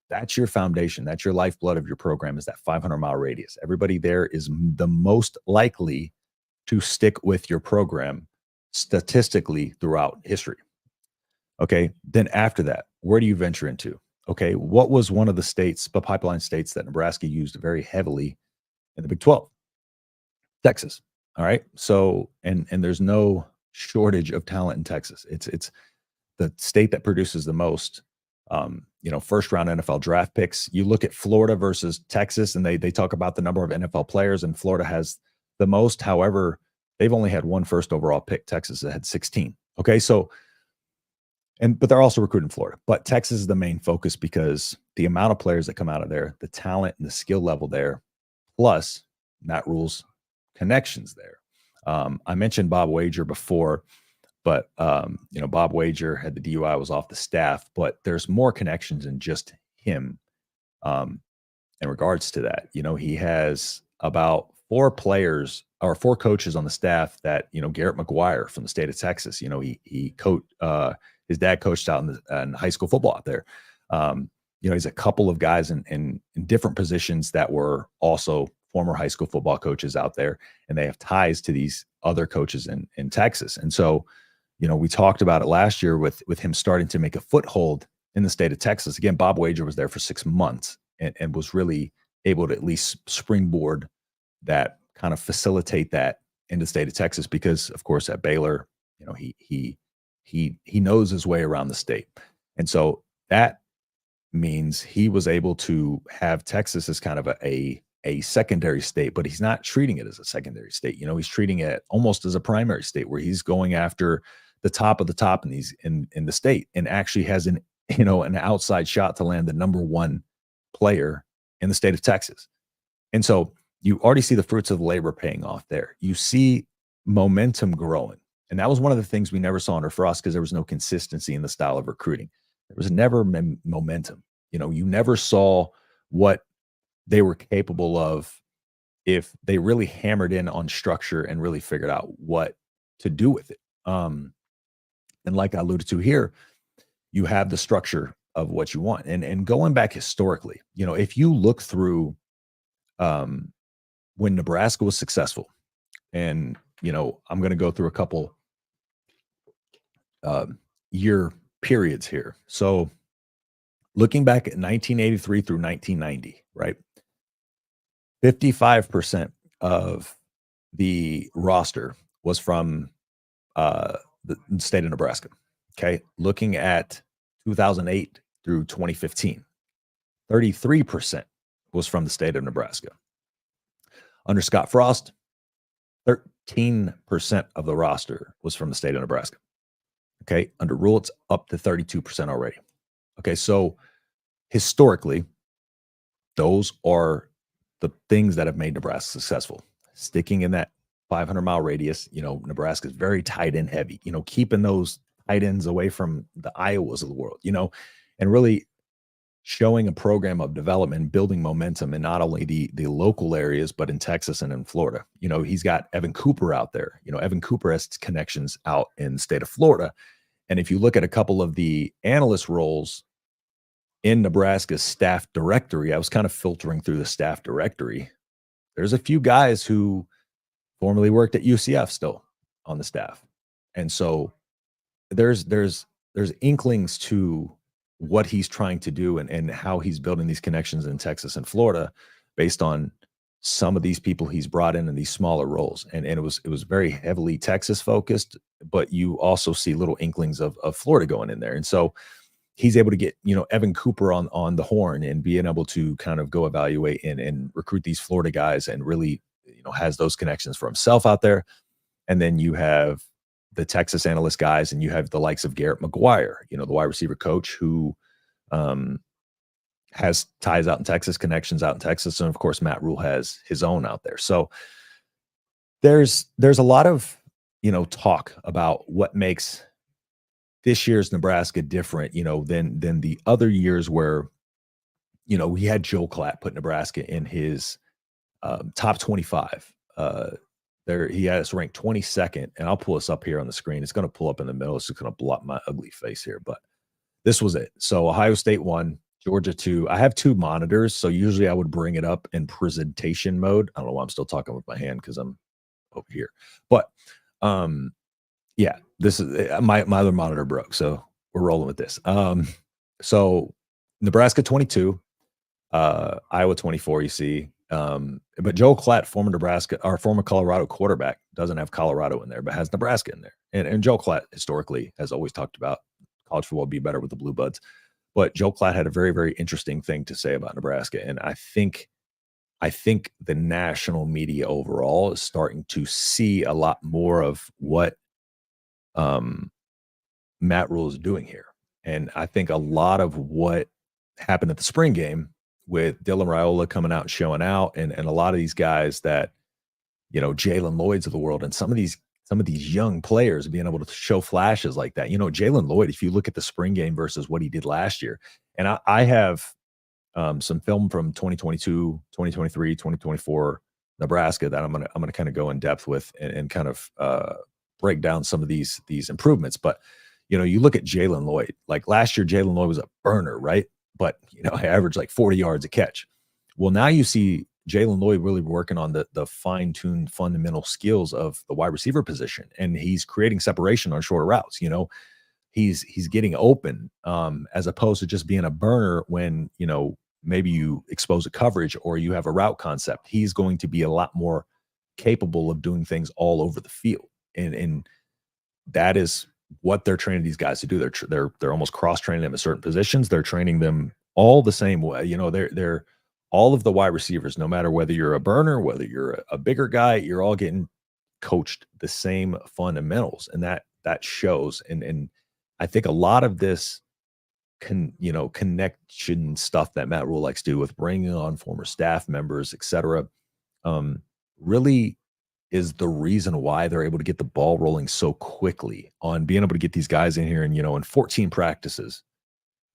That's your foundation. That's your lifeblood of your program, is that 500-mile radius. Everybody there is the most likely to stick with your program statistically throughout history. Okay. Then after that, where do you venture into? Okay. What was one of the states, the pipeline states that Nebraska used very heavily in the Big 12? Texas. All right. So, and there's no shortage of talent in Texas. It's the state that produces the most, first round NFL draft picks. You look at Florida versus Texas, and they talk about the number of NFL players, and Florida has the most. However, they've only had one first overall pick. Texas had 16. Okay. So, but they're also recruiting Florida. But Texas is the main focus because the amount of players that come out of there, the talent and the skill level there, plus Matt Rhule's connections there. I mentioned Bob Wager before, but Bob Wager had the DUI, was off the staff, but there's more connections than just him. In regards to that, he has about four coaches on the staff that, Garrett McGuire from the state of Texas, he coached, his dad coached out in high school football out there. He's a couple of guys in different positions that were also former high school football coaches out there, and they have ties to these other coaches in Texas. And so, we talked about it last year with him starting to make a foothold in the state of Texas. Again, Bob Wager was there for 6 months and was really able to at least springboard that, kind of facilitate that in the state of Texas, because of course at Baylor, he knows his way around the state. And so that means he was able to have Texas as kind of a secondary state, but he's not treating it as a secondary state. He's treating it almost as a primary state, where he's going after the top of the top in the state, and actually has an outside shot to land the number one player in the state of Texas. And so you already see the fruits of labor paying off there. You see momentum growing. And that was one of the things we never saw under Frost, because there was no consistency in the style of recruiting. There was never momentum. You never saw what they were capable of if they really hammered in on structure and really figured out what to do with it. And like I alluded to here, you have the structure of what you want. And going back historically, if you look through when Nebraska was successful, and, I'm going to go through a couple year periods here. So looking back at 1983 through 1990, right? 55% of the roster was from the state of Nebraska. Okay. Looking at 2008 through 2015, 33% was from the state of Nebraska. Under Scott Frost, 13% of the roster was from the state of Nebraska. Okay. Under Rhule, it's up to 32% already. Okay. So historically, those are the things that have made Nebraska successful. Sticking in that 500-mile radius, Nebraska is very tight end heavy, keeping those tight ends away from the Iowas of the world, and really showing a program of development, building momentum in not only the local areas, but in Texas and in Florida. He's got Evan Cooper out there. Evan Cooper has connections out in the state of Florida. And if you look at a couple of the analyst roles in Nebraska's staff directory, I was kind of filtering through the staff directory. There's a few guys who formerly worked at UCF still on the staff. And so there's inklings to what he's trying to do and how he's building these connections in Texas and Florida based on some of these people he's brought in these smaller roles. And it was very heavily Texas focused, but you also see little inklings of Florida going in there. And so he's able to get, Evan Cooper on the horn and being able to kind of go evaluate and recruit these Florida guys, and really, has those connections for himself out there. And then you have the Texas analyst guys, and you have the likes of Garrett McGuire, the wide receiver coach who has ties out in Texas, connections out in Texas. And of course, Matt Rhule has his own out there. So there's a lot of, talk about what makes this year's Nebraska different, than the other years where he had Joe Klatt put Nebraska in his top 25. There he has ranked 22nd, and I'll pull this up here on the screen. It's going to pull up in the middle. It's just going to blow up my ugly face here, but this was it. So Ohio State 1, Georgia 2. I have 2 monitors, so usually I would bring it up in presentation mode. I don't know why I'm still talking with my hand because I'm over here. But yeah, this is my other monitor broke, so we're rolling with this. So Nebraska 22, Iowa 24, you see. But Joe Klatt, former Nebraska or former Colorado quarterback, doesn't have Colorado in there, but has Nebraska in there. And Joe Klatt historically has always talked about college football be better with the Blue Buds. But Joe Klatt had a very, very interesting thing to say about Nebraska. And I think the national media overall is starting to see a lot more of what Matt Rhule is doing here. And I think a lot of what happened at the spring game with Dylan Rhule coming out and showing out, and a lot of these guys that, Jalen Lloyd's of the world, and some of these young players being able to show flashes like that. Jalen Lloyd, if you look at the spring game versus what he did last year, and I have some film from 2022, 2023, 2024 Nebraska that I'm gonna kind of go in depth with and kind of break down some of these improvements. But you look at Jalen Lloyd. Like last year, Jalen Lloyd was a burner, right? But I averaged like 40 yards a catch. Well, now you see Jalen Lloyd really working on the fine-tuned fundamental skills of the wide receiver position, and he's creating separation on shorter routes. He's getting open as opposed to just being a burner when maybe you expose a coverage or you have a route concept. He's going to be a lot more capable of doing things all over the field, and that is what they're training these guys to do. They're almost cross training them at certain positions. They're training them all the same way. They're all of the wide receivers, no matter whether you're a burner, whether you're a bigger guy, you're all getting coached the same fundamentals, and that shows. And I think a lot of this connection stuff that Matt Rhule likes to do with bringing on former staff members, etc., really is the reason why they're able to get the ball rolling so quickly on being able to get these guys in here. And in 14 practices,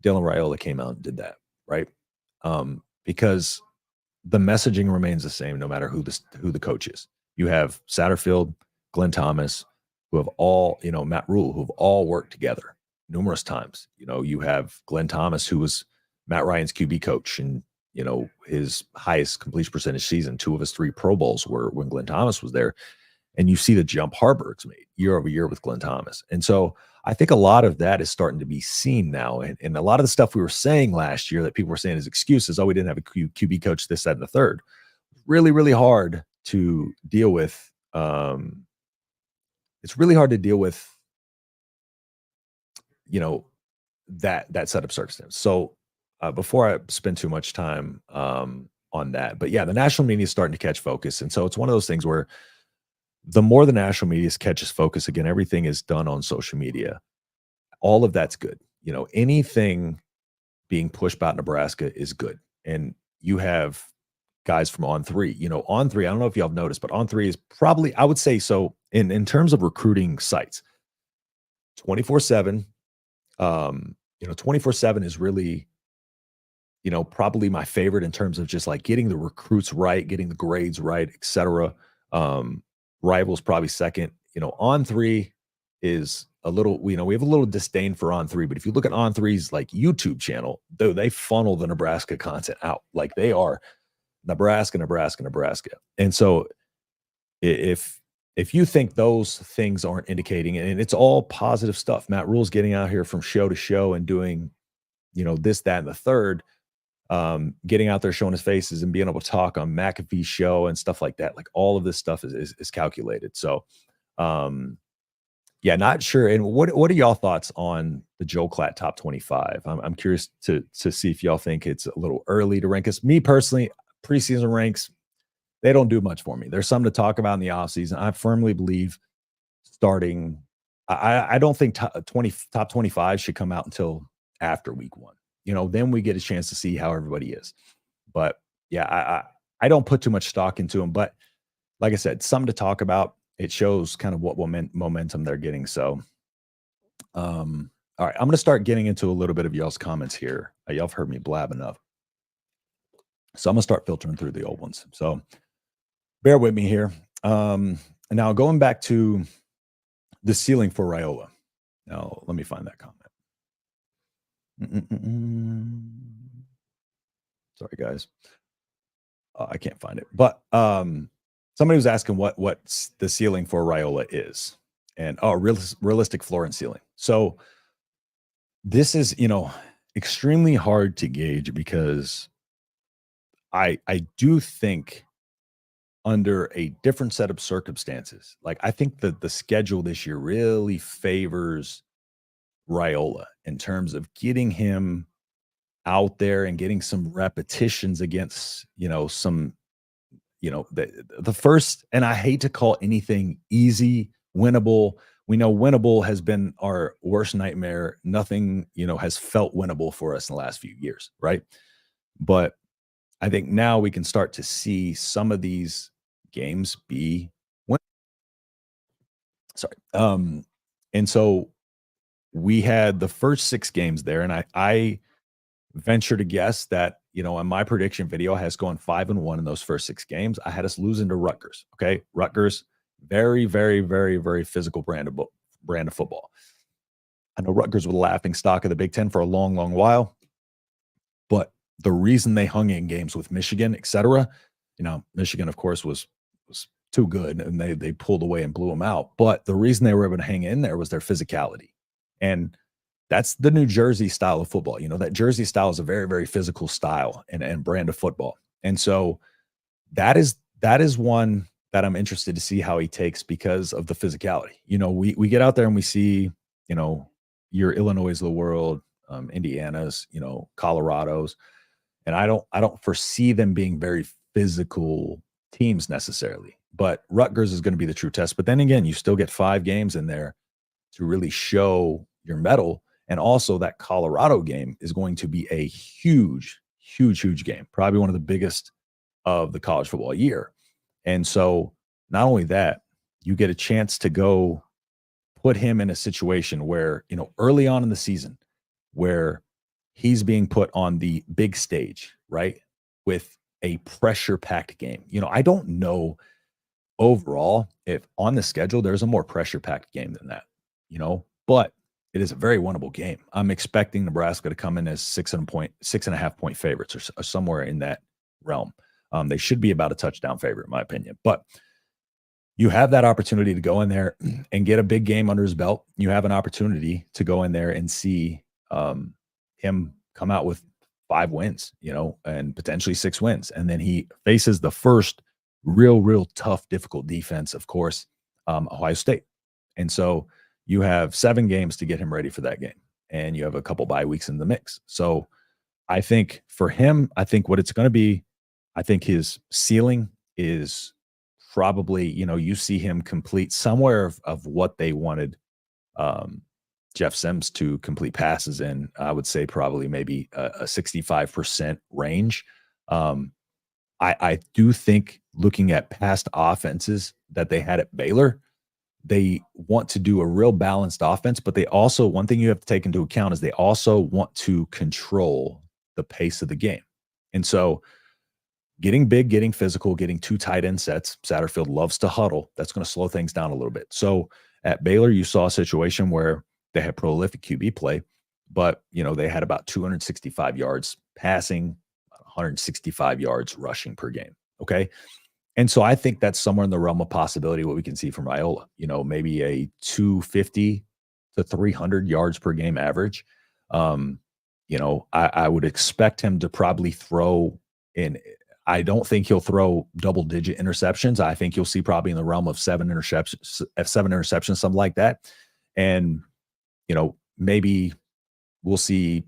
Dylan Rhule came out and did that, right? Because the messaging remains the same no matter who the coach is. You have Satterfield, Glenn Thomas, who have all, Matt Rhule, who have all worked together numerous times. You have Glenn Thomas, who was Matt Ryan's QB coach, and his highest completion percentage season, 2 of his 3 Pro Bowls were when Glenn Thomas was there. And you see the jump Harburg's made year over year with Glenn Thomas. And so I think a lot of that is starting to be seen now. And a lot of the stuff we were saying last year that people were saying as excuses, oh, we didn't have a QB coach, this, that, and the third. Really, really hard to deal with. It's really hard to deal with, that set of circumstances. So before I spend too much time on that, but yeah, the national media is starting to catch focus. And so it's one of those things where the more the national media catches focus, again, everything is done on social media. All of that's good. Anything being pushed about Nebraska is good. And you have guys from On3. On3, I don't know if y'all have noticed, but On3 is probably, I would say so in terms of recruiting sites, 24/7. 24/7 is really, probably my favorite in terms of just like getting the recruits right, getting the grades right, etc. Rivals probably second. On3 is a little, we have a little disdain for On3, but if you look at On3's like YouTube channel, though, they funnel the Nebraska content out. Like they are Nebraska. And so if you think those things aren't indicating, and it's all positive stuff, Matt Rhule's getting out here from show to show and doing, this, that, and the third, getting out there, showing his faces and being able to talk on McAfee's show and stuff like that. Like all of this stuff is calculated. So, yeah, not sure. And what are y'all thoughts on the Joe Klatt top 25? I'm curious to see if y'all think it's a little early to rank us. Me personally, preseason ranks, they don't do much for me. There's something to talk about in the offseason. I firmly believe starting, I don't think top 25 should come out until after week 1. Then we get a chance to see how everybody is. But yeah, I don't put too much stock into them. But like I said, something to talk about. It shows kind of what momentum they're getting. So, all right, I'm going to start getting into a little bit of y'all's comments here. Y'all have heard me blab enough. So I'm gonna start filtering through the old ones. So bear with me here. Now going back to the ceiling for Riola. Now let me find that comment. Sorry, guys. I can't find it. But somebody was asking what's the ceiling for Riola is, and realistic floor and ceiling. So this is extremely hard to gauge because I do think under a different set of circumstances, like I think that the schedule this year really favors Riola in terms of getting him out there and getting some repetitions against some the first, and I hate to call anything easy winnable. We know winnable has been our worst nightmare. Nothing has felt winnable for us in the last few years, right? But I think now we can start to see some of these games be win. Sorry. And so we had the first 6 games there, and I venture to guess that, in my prediction video, has gone 5-1 in those first 6 games. I had us losing to Rutgers. Okay. Rutgers, very, very, very, very physical brand of football. I know Rutgers was the laughing stock of the Big Ten for a long, long while, but the reason they hung in games with Michigan, et cetera, Michigan, of course, was too good, and they pulled away and blew them out. But the reason they were able to hang in there was their physicality. And that's the New Jersey style of football. That Jersey style is a very, very physical style and brand of football. And so that is one that I'm interested to see how he takes because of the physicality. We get out there and we see, your Illinois of the world, Indiana's, Colorado's, and I don't foresee them being very physical teams necessarily. But Rutgers is going to be the true test. But then again, you still get 5 games in there to really show your mettle. And also that Colorado game is going to be a huge, huge, huge game, probably one of the biggest of the college football year. And so not only that, you get a chance to go put him in a situation where, early on in the season, where he's being put on the big stage, right? With a pressure-packed game. I don't know overall if on the schedule there's a more pressure-packed game than that, but it is a very winnable game. I'm expecting Nebraska to come in as 6.5 point favorites or somewhere in that realm. They should be about a touchdown favorite, in my opinion. But you have that opportunity to go in there and get a big game under his belt. You have an opportunity to go in there and see him come out with 5 wins, and potentially 6 wins. And then he faces the first real tough, difficult defense, of course, Ohio State. And so you have 7 games to get him ready for that game, and you have a couple bye weeks in the mix. So I think for him, what it's going to be, I think his ceiling is probably, you see him complete somewhere of what they wanted Jeff Sims to complete passes in. I would say probably maybe a 65% range. I do think, looking at past offenses that they had at Baylor, they want to do a real balanced offense, but they also, one thing you have to take into account is they also want to control the pace of the game. And so getting big, getting physical, getting 2 tight end sets, Satterfield loves to huddle. That's going to slow things down a little bit. So at Baylor, you saw a situation where they had prolific QB play, but they had about 265 yards passing, 165 yards rushing per game. Okay. And so I think that's somewhere in the realm of possibility what we can see from Iola, maybe a 250 to 300 yards per game average. I would expect him to probably throw in. I don't think he'll throw double-digit interceptions. I think you'll see probably in the realm of 7 interceptions, something like that. And, maybe we'll see,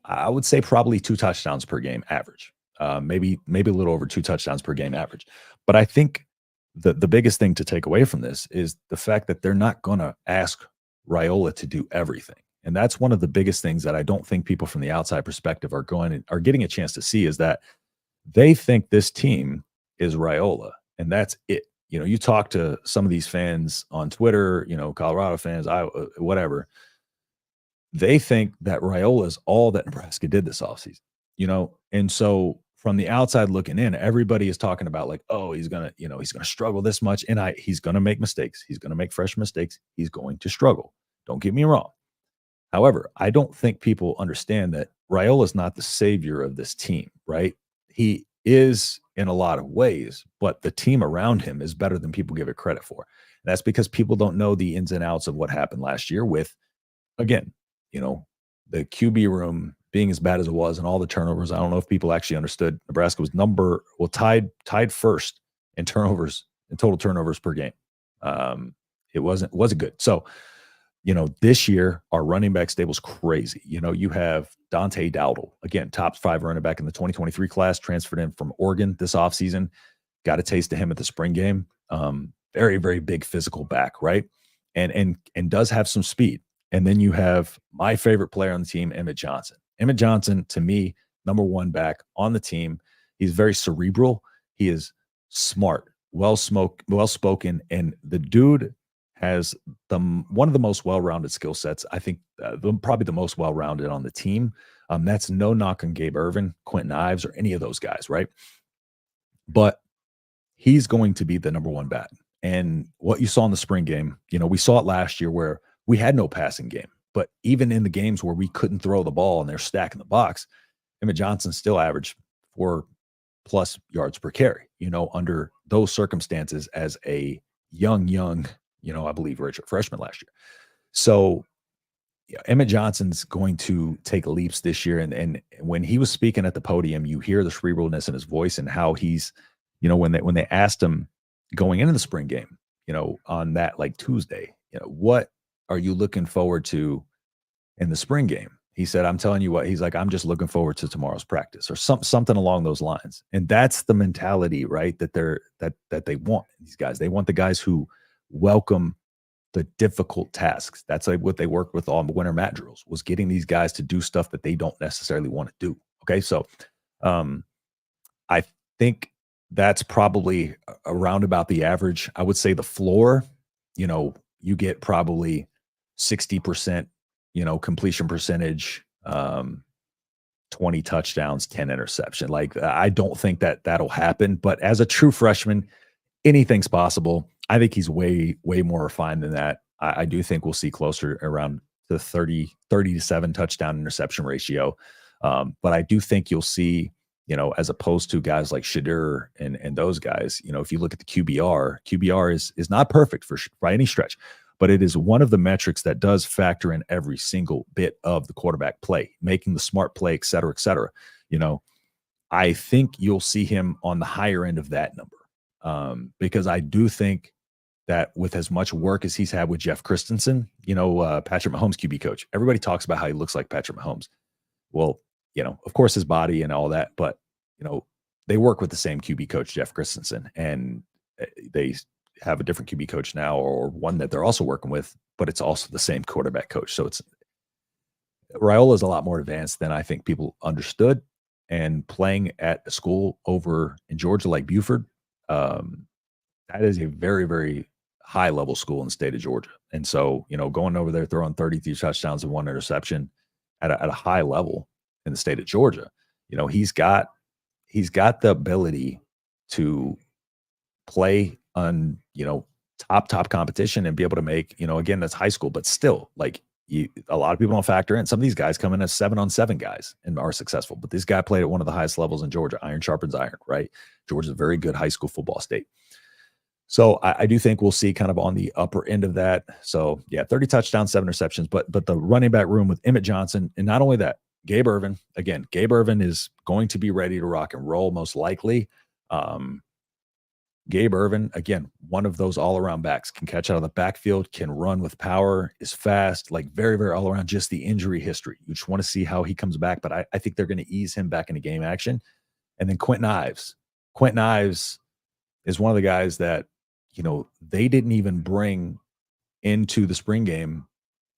I would say probably 2 touchdowns per game average. Maybe a little over 2 touchdowns per game average. But I think the biggest thing to take away from this is the fact that they're not going to ask Riola to do everything. And that's one of the biggest things that I don't think people from the outside perspective are getting a chance to see, is that they think this team is Riola, and that's it. You talk to some of these fans on Twitter, Colorado fans, whatever. They think that Riola is all that Nebraska did this offseason, and so from the outside looking in, everybody is talking about like, oh, he's gonna, he's gonna struggle this much. And he's gonna make mistakes. He's gonna make fresh mistakes. He's going to struggle. Don't get me wrong. However, I don't think people understand that Rhule is not the savior of this team, right? He is in a lot of ways, but the team around him is better than people give it credit for. And that's because people don't know the ins and outs of what happened last year with, again, the QB room being as bad as it was and all the turnovers. I don't know if people actually understood. Nebraska was tied first in turnovers, in total turnovers per game. It wasn't good. So, this year, our running back stable's crazy. You have Dante Dowdle, again, top 5 running back in the 2023 class, transferred in from Oregon this offseason. Got a taste of him at the spring game. Very, very big physical back, right? And does have some speed. And then you have my favorite player on the team, Emmett Johnson. Emmett Johnson, to me, number 1 back on the team. He's very cerebral. He is smart, well-spoken, and the dude has one of the most well-rounded skill sets. I think probably the most well-rounded on the team. That's no knock on Gabe Ervin, Quentin Ives, or any of those guys, right? But he's going to be the number 1 back. And what you saw in the spring game, we saw it last year where we had no passing game. But even in the games where we couldn't throw the ball and they're stacking the box, Emmett Johnson still averaged 4+ yards per carry, under those circumstances as a young, I believe redshirt freshman last year. So Emmett Johnson's going to take leaps this year. And when he was speaking at the podium, you hear the cerebralness in his voice and how he's, when they asked him going into the spring game, on that like Tuesday, what are you looking forward to in the spring game? He said, I'm telling you what, he's like, I'm just looking forward to tomorrow's practice or something along those lines. And that's the mentality, right? That they want these guys. They want the guys who welcome the difficult tasks. That's like what they worked with on the winter mat drills, was getting these guys to do stuff that they don't necessarily want to do. Okay. So I think that's probably around about the average. I would say the floor, you get probably 60%, completion percentage, 20 touchdowns, 10 interception. Like, I don't think that'll happen, but as a true freshman, anything's possible. I think he's way, way more refined than that. I do think we'll see closer around the 30 to 7 touchdown interception ratio. But I do think you'll see, as opposed to guys like Shadur and those guys, if you look at the QBR is not perfect by any stretch, but it is one of the metrics that does factor in every single bit of the quarterback play, making the smart play, et cetera, et cetera. I think you'll see him on the higher end of that number, because I do think that with as much work as he's had with Jeff Christensen, Patrick Mahomes QB coach, everybody talks about how he looks like Patrick Mahomes. Well, of course his body and all that, but, they work with the same QB coach, Jeff Christensen, and they have a different QB coach now, or one that they're also working with, but it's also the same quarterback coach. So Rhule is a lot more advanced than I think people understood, and playing at a school over in Georgia like Buford, that is a very, very high level school in the state of Georgia. And so, going over there, throwing 33 touchdowns and 1 interception at a high level in the state of Georgia, he's got the ability to play on, top competition and be able to make, again, that's high school, but still, like, a lot of people don't factor in. Some of these guys come in as 7-on-7 guys and are successful, but this guy played at one of the highest levels in Georgia. Iron sharpens iron, right? Georgia's a very good high school football state. So I do think we'll see kind of on the upper end of that. So yeah, 30 touchdowns, 7 receptions, but the running back room with Emmett Johnson, and not only that, Gabe Ervin is going to be ready to rock and roll, most likely. Gabe Ervin, again, one of those all-around backs, can catch out of the backfield, can run with power, is fast, like very, very all-around. Just the injury history, you just want to see how he comes back, but I think they're going to ease him back into game action. And then Quentin Ives is one of the guys that, they didn't even bring into the spring game,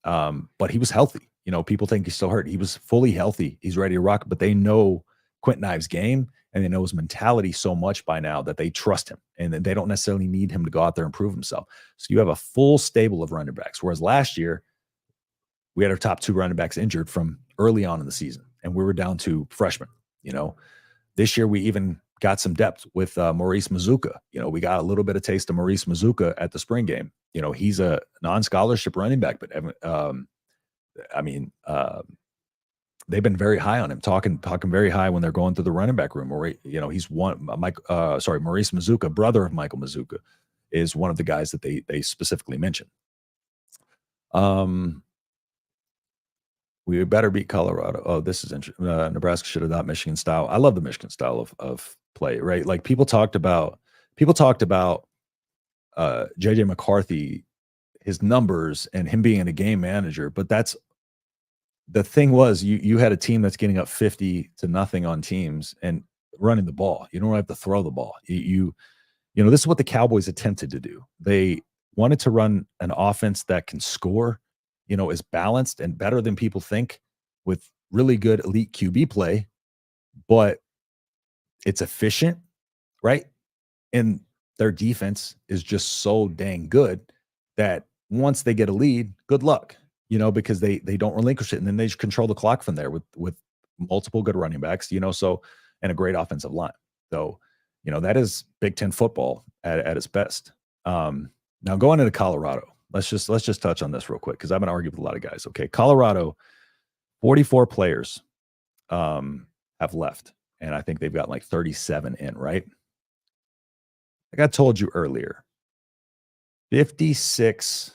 but he was healthy. People think he's still hurt. He was fully healthy. He's ready to rock, but they know Quentin Ives' game, and they know his mentality so much by now that they trust him, and they don't necessarily need him to go out there and prove himself. So you have a full stable of running backs, whereas last year we had our top 2 running backs injured from early on in the season, and we were down to freshmen. This year, we even got some depth with Maurice Mazuka. We got a little bit of taste of Maurice Mazuka at the spring game. He's a non-scholarship running back, but I mean, they've been very high on him, talking very high when they're going through the running back room. Or he's Maurice Mazuka, brother of Michael Mazuka, is one of the guys that they specifically mentioned. We better beat Colorado. Oh, this is interesting. Nebraska should have adopted Michigan style. I love the Michigan style of play, right? Like people talked about JJ McCarthy, his numbers and him being a game manager, but that's the thing was you had a team that's getting up 50-0 on teams and running the ball. You don't have to throw the ball. This is what the Cowboys attempted to do. They wanted to run an offense that can score, is balanced and better than people think, with really good elite QB play, but it's efficient, right? And their defense is just so dang good that once they get a lead, good luck, because they don't relinquish it. And then they just control the clock from there with multiple good running backs, so, and a great offensive line. So, that is Big Ten football at its best. Now going into Colorado, let's just touch on this real quick, because I've been arguing with a lot of guys. Okay, Colorado, 44 players have left, and I think they've got like 37 in, right? Like I told you earlier, 56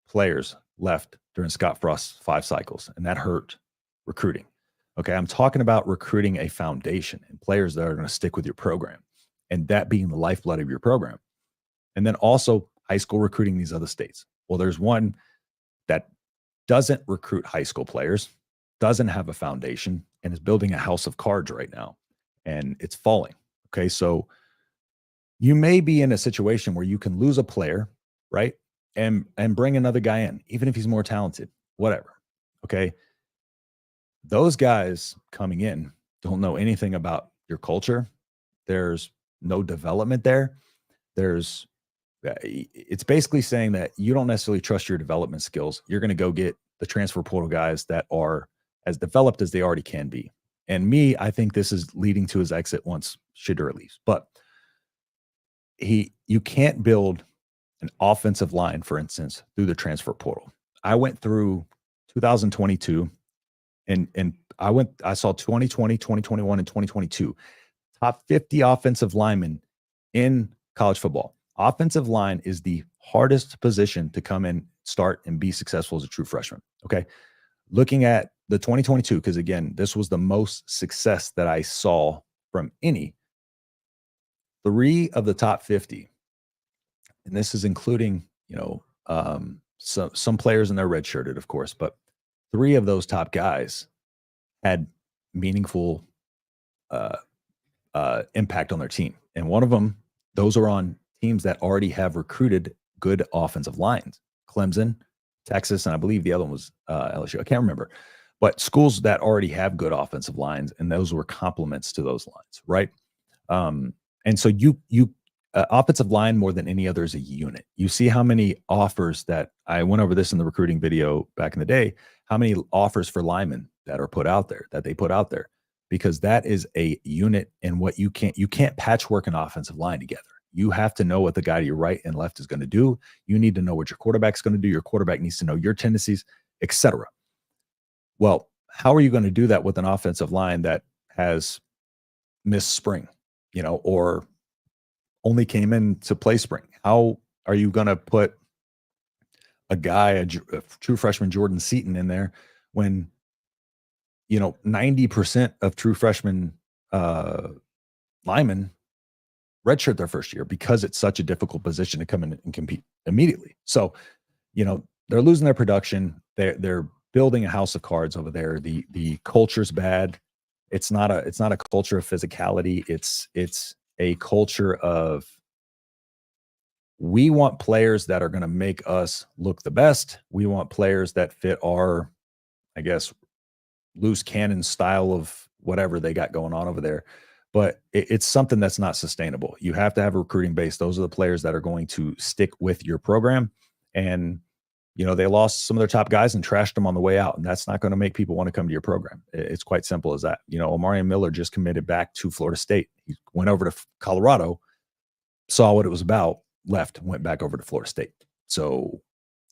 players left during Scott Frost's 5 cycles, and that hurt recruiting. Okay, I'm talking about recruiting a foundation and players that are going to stick with your program, and that being the lifeblood of your program. And then also high school recruiting these other states. Well, there's one that doesn't recruit high school players, doesn't have a foundation, and is building a house of cards right now, and it's falling. Okay, so you may be in a situation where you can lose a player, right, and bring another guy in, even if he's more talented, whatever. Okay, those guys coming in don't know anything about your culture. There's no development there. It's basically saying that you don't necessarily trust your development skills. You're going to go get the transfer portal guys that are as developed as they already can be. And I think this is leading to his exit once Shedeur leaves. But you can't build an offensive line, for instance, through the transfer portal. I went through 2022 and I saw 2020, 2021, and 2022 top 50 offensive linemen in college football. Offensive line is the hardest position to come in, start, and be successful as a true freshman. Okay. Looking at the 2022, because again, this was the most success that I saw from any. 3 of the top 50, and this is including, some players in their redshirted, of course, but 3 of those top guys had meaningful impact on their team. And one of them, those are on teams that already have recruited good offensive lines. Clemson, Texas, and I believe the other one was LSU. I can't remember. But schools that already have good offensive lines, and those were complements to those lines, right? And so you offensive line more than any other is a unit. You see how many offers that I went over this in the recruiting video back in the day, how many offers for linemen that are put out there, that they put out there, because that is a unit. And what you can't patchwork an offensive line together. You have to know what the guy to your right and left is going to do. You need to know what your quarterback's going to do. Your quarterback needs to know your tendencies, etc. Well, how are you going to do that with an offensive line that has missed spring, or only came in to play spring? How are you going to put a guy, a true freshman Jordan Seaton in there when, 90% of true freshman linemen redshirt their first year because it's such a difficult position to come in and compete immediately. So, they're losing their production. They're building a house of cards over there. The culture's bad. It's not a culture of physicality. It's a culture of, we want players that are going to make us look the best. We want players that fit our, I guess, loose cannon style of whatever they got going on over there. But it's something that's not sustainable. You have to have a recruiting base. Those are the players that are going to stick with your program. And they lost some of their top guys and trashed them on the way out. And that's not going to make people want to come to your program. It's quite simple as that. Omarion Miller just committed back to Florida State. He went over to Colorado, saw what it was about, left, went back over to Florida State. So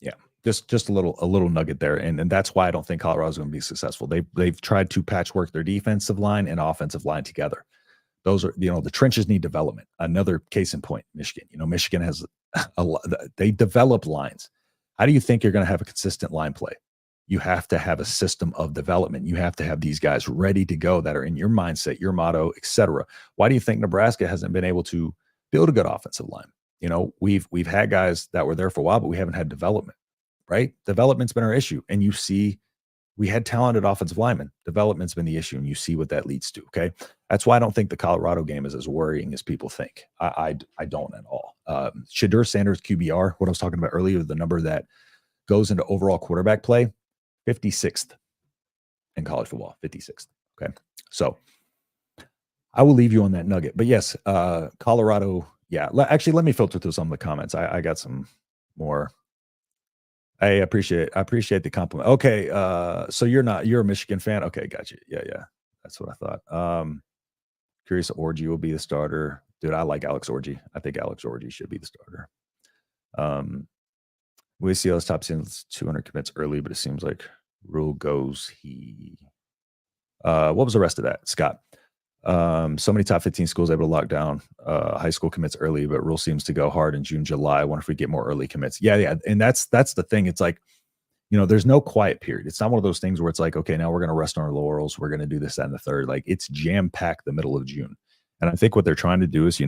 yeah, just a little nugget there. And that's why I don't think Colorado's going to be successful. They've tried to patchwork their defensive line and offensive line together. Those are, the trenches need development. Another case in point, Michigan. Michigan has a lot, they develop lines. How do you think you're going to have a consistent line play? You have to have a system of development. You have to have these guys ready to go that are in your mindset, your motto, etc. Why do you think Nebraska hasn't been able to build a good offensive line? We've had guys that were there for a while, but we haven't had development, right? Development's been our issue. And you see, we had talented offensive linemen. Development's been the issue, and you see what that leads to. Okay, that's why I don't think the Colorado game is as worrying as people think. I don't at all. Shadur Sanders QBR, what I was talking about earlier, the number that goes into overall quarterback play, 56th in college football, 56th. Okay, so I will leave you on that nugget. But yes, Colorado. Yeah, actually, let me filter through some of the comments. I got some more. I appreciate the compliment. Okay, so you're a Michigan fan. Okay, got you. Yeah, that's what I thought. Curious, Orji will be the starter, dude. I like Alex Orji. I think Alex Orji should be the starter. We see those top 200 commits early, but it seems like Rhule goes. What was the rest of that, Scott? So many top 15 schools able to lock down high school commits early, but Rhule seems to go hard in June, July. I wonder if we get more early commits. Yeah. And that's the thing. It's like, there's no quiet period. It's not one of those things where it's like, okay, now we're going to rest on our laurels. We're going to do this, that, and the third. Like, it's jam-packed the middle of June. And I think what they're trying to do is,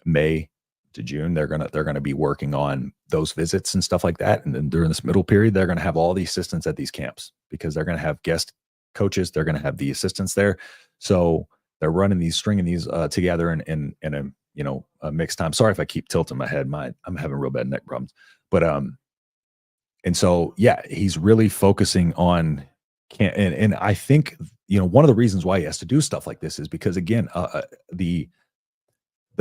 May to June, they're gonna be working on those visits and stuff like that. And then during this middle period, they're going to have all the assistants at these camps because they're going to have guest coaches. They're going to have the assistants there. So they're stringing these together in a mixed time. Sorry if I keep tilting my head. I'm having real bad neck problems. But and so yeah, he's really focusing on and I think one of the reasons why he has to do stuff like this is because again, the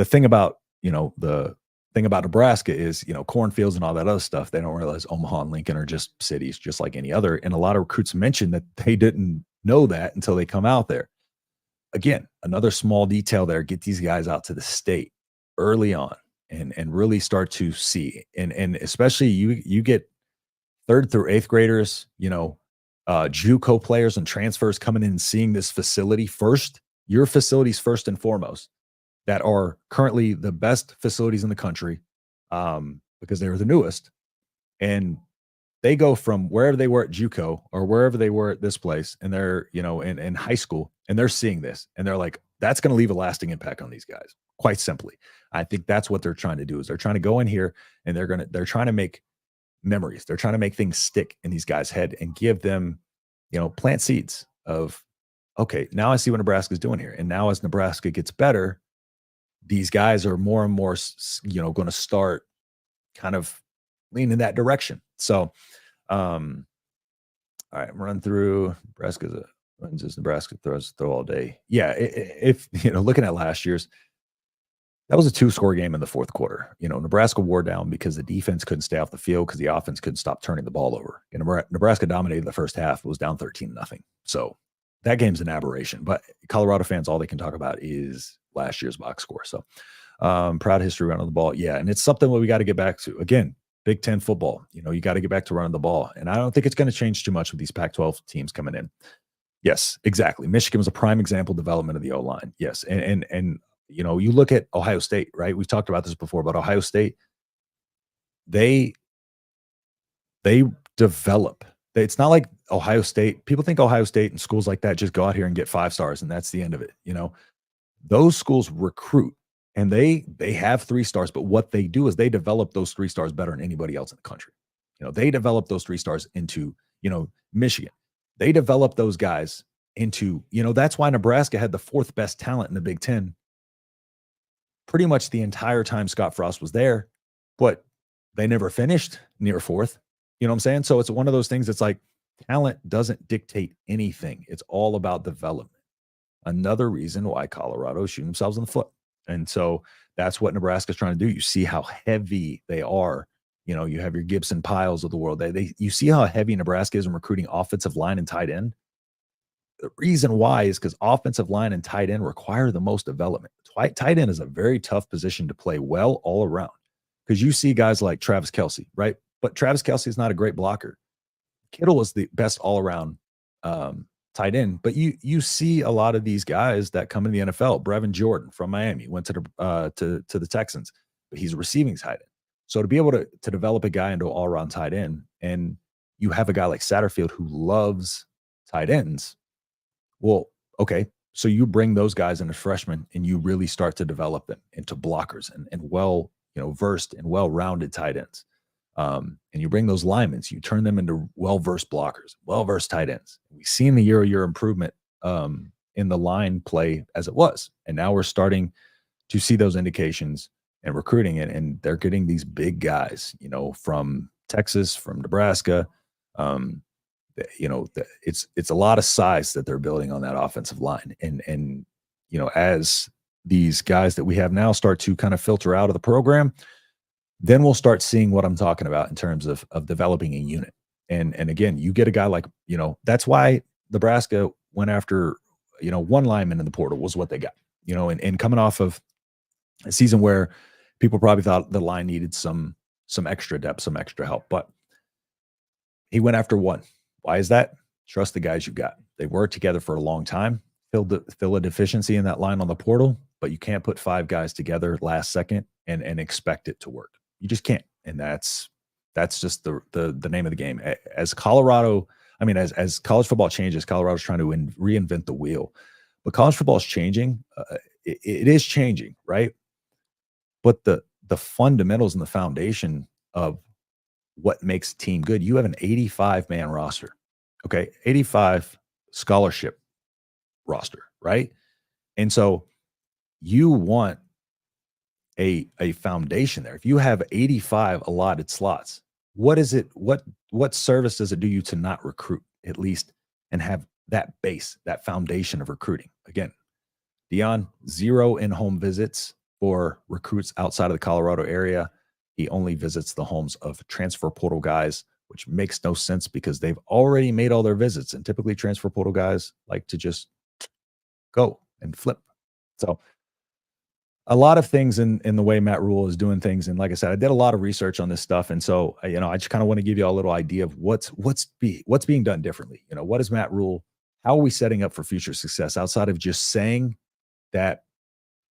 thing about the thing about Nebraska is, cornfields and all that other stuff. They don't realize Omaha and Lincoln are just cities, just like any other. And a lot of recruits mention that they didn't know that until they come out there. Again, another small detail there, get these guys out to the state early on and really start to see. And especially you get 3rd through 8th graders, JUCO players and transfers coming in and seeing this facility first, your facilities first and foremost, that are currently the best facilities in the country because they're the newest. And they go from wherever they were at JUCO or wherever they were at this place, and they're, in high school, and they're seeing this, and they're like, that's going to leave a lasting impact on these guys, quite simply. I think that's what they're trying to do is they're trying to go in here and they're trying to make memories. They're trying to make things stick in these guys' head and give them, plant seeds of, okay, now I see what Nebraska's doing here. And now as Nebraska gets better, these guys are more and more, going to start kind of leaning that direction. So, all right, run through Nebraska throw all day. Yeah, if looking at last year's, that was a 2-score game in the 4th quarter. Nebraska wore down because the defense couldn't stay off the field because the offense couldn't stop turning the ball over. And Nebraska dominated the first half. It was down 13-0. So that game's an aberration. But Colorado fans, all they can talk about is last year's box score. So proud history running the ball. Yeah, and it's something that we got to get back to. Again, Big Ten football. You got to get back to running the ball. And I don't think it's going to change too much with these Pac-12 teams coming in. Yes, exactly. Michigan was a prime example of development of the O-line. Yes, and you look at Ohio State, right? We've talked about this before, but Ohio State, they develop. It's not like Ohio State. People think Ohio State and schools like that just go out here and get 5 stars and that's the end of it. Those schools recruit and they have 3 stars, but what they do is they develop those 3 stars better than anybody else in the country. They develop those 3 stars into, Michigan. They develop those guys into, that's why Nebraska had the 4th best talent in the Big Ten pretty much the entire time Scott Frost was there, but they never finished near 4th. You know what I'm saying? So it's one of those things that's like talent doesn't dictate anything. It's all about development. Another reason why Colorado is shooting themselves in the foot. And so that's what Nebraska's trying to do. You see how heavy they are You have your Gibson Piles of the world. You see how heavy Nebraska is in recruiting offensive line and tight end. The reason why is because offensive line and tight end require the most development. Tight end is a very tough position to play well all around because you see guys like Travis Kelce, right? But Travis Kelce is not a great blocker. Kittle is the best all around tight end, but you see a lot of these guys that come in the NFL. Brevin Jordan from Miami went to the Texans, but he's a receiving tight end. So to be able to develop a guy into an all around tight end, and you have a guy like Satterfield who loves tight ends. Well, okay. So you bring those guys in as freshmen and you really start to develop them into blockers and well, versed and well-rounded tight ends. And you bring those linemen, you turn them into well-versed blockers, well-versed tight ends. We've seen the year-to-year improvement in the line play as it was. And now we're starting to see those indications and recruiting it. And they're getting these big guys, from Texas, from Nebraska, it's a lot of size that they're building on that offensive line. And as these guys that we have now start to kind of filter out of the program, then we'll start seeing what I'm talking about in terms of developing a unit. And again, you get a guy like, that's why Nebraska went after, one lineman in the portal was what they got, and coming off of a season where people probably thought the line needed some extra depth, some extra help, but he went after one. Why is that? Trust the guys you got. They worked together for a long time, fill a deficiency in that line on the portal, but you can't put 5 guys together last second and expect it to work. You just can't. And that's just the name of the game. As Colorado, as college football changes, Colorado's trying to reinvent the wheel. But college football is changing. It is changing, right? But the fundamentals and the foundation of what makes a team good. You have an 85-man roster, okay? 85 scholarship roster, right? And so you want a foundation there. If you have 85 allotted slots, what is it? What service does it do you to not recruit at least and have that base, that foundation of recruiting? Again, Dion, 0 in-home visits for recruits outside of the Colorado area. He only visits the homes of transfer portal guys, which makes no sense because they've already made all their visits. And typically transfer portal guys like to just go and flip. So a lot of things in the way Matt Rhule is doing things. And like I said, I did a lot of research on this stuff. And so, I just kind of want to give you a little idea of what's being done differently. What is Matt Rhule? How are we setting up for future success outside of just saying that,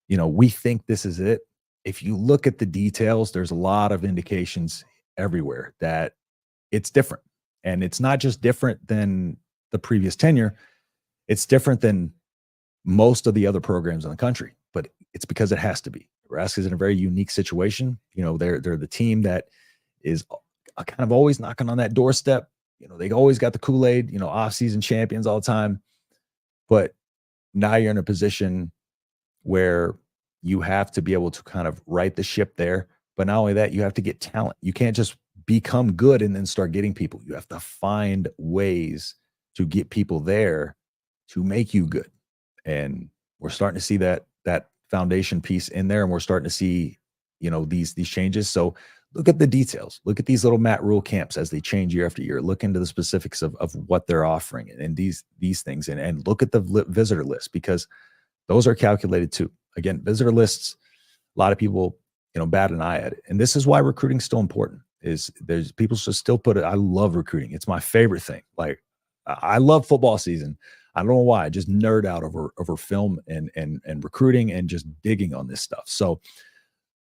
we think this is it? If you look at the details, there's a lot of indications everywhere that it's different. And it's not just different than the previous tenure. It's different than most of the other programs in the country, but it's because it has to be. Nebraska's in a very unique situation. They're the team that is kind of always knocking on that doorstep. They always got the Kool-Aid, off-season champions all the time. But now you're in a position where you have to be able to kind of right the ship there. But not only that, you have to get talent. You can't just become good and then start getting people. You have to find ways to get people there to make you good. And we're starting to see that foundation piece in there, and we're starting to see, these changes. So look at the details. Look at these little Matt Rhule camps as they change year after year. Look into the specifics of what they're offering and these things, and look at the visitor list, because those are calculated too. Again, visitor lists, a lot of people, bat an eye at it. And this is why recruiting is still important. There's people should still put it. I love recruiting. It's my favorite thing. Like, I love football season. I don't know why. I just nerd out over film and recruiting and just digging on this stuff. So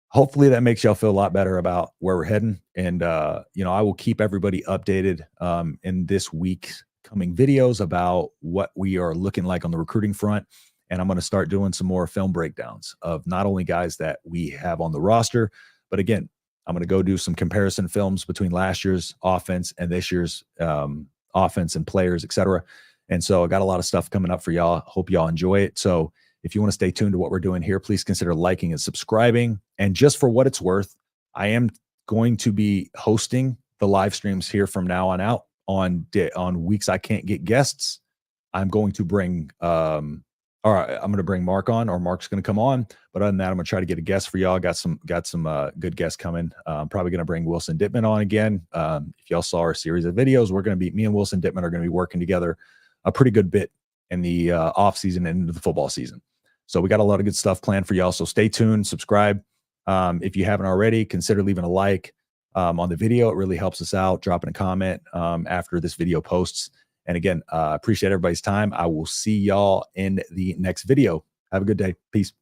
hopefully that makes y'all feel a lot better about where we're heading. And I will keep everybody updated in this week's coming videos about what we are looking like on the recruiting front. And I'm going to start doing some more film breakdowns of not only guys that we have on the roster, but again, I'm going to go do some comparison films between last year's offense and this year's offense and players, et cetera. And so I got a lot of stuff coming up for y'all. Hope y'all enjoy it. So if you want to stay tuned to what we're doing here, please consider liking and subscribing. And just for what it's worth, I am going to be hosting the live streams here from now on out on weeks I can't get guests. I'm going to bring All right, I'm going to bring Mark on, or Mark's going to come on. But other than that, I'm going to try to get a guest for y'all. Got some good guests coming. I'm probably going to bring Wilson Dittman on again. If y'all saw our series of videos, me and Wilson Dittman are going to be working together a pretty good bit in the off season and into the football season. So we got a lot of good stuff planned for y'all. So stay tuned, subscribe. If you haven't already, consider leaving a like on the video. It really helps us out. Dropping a comment after this video posts. And again, appreciate everybody's time. I will see y'all in the next video. Have a good day. Peace.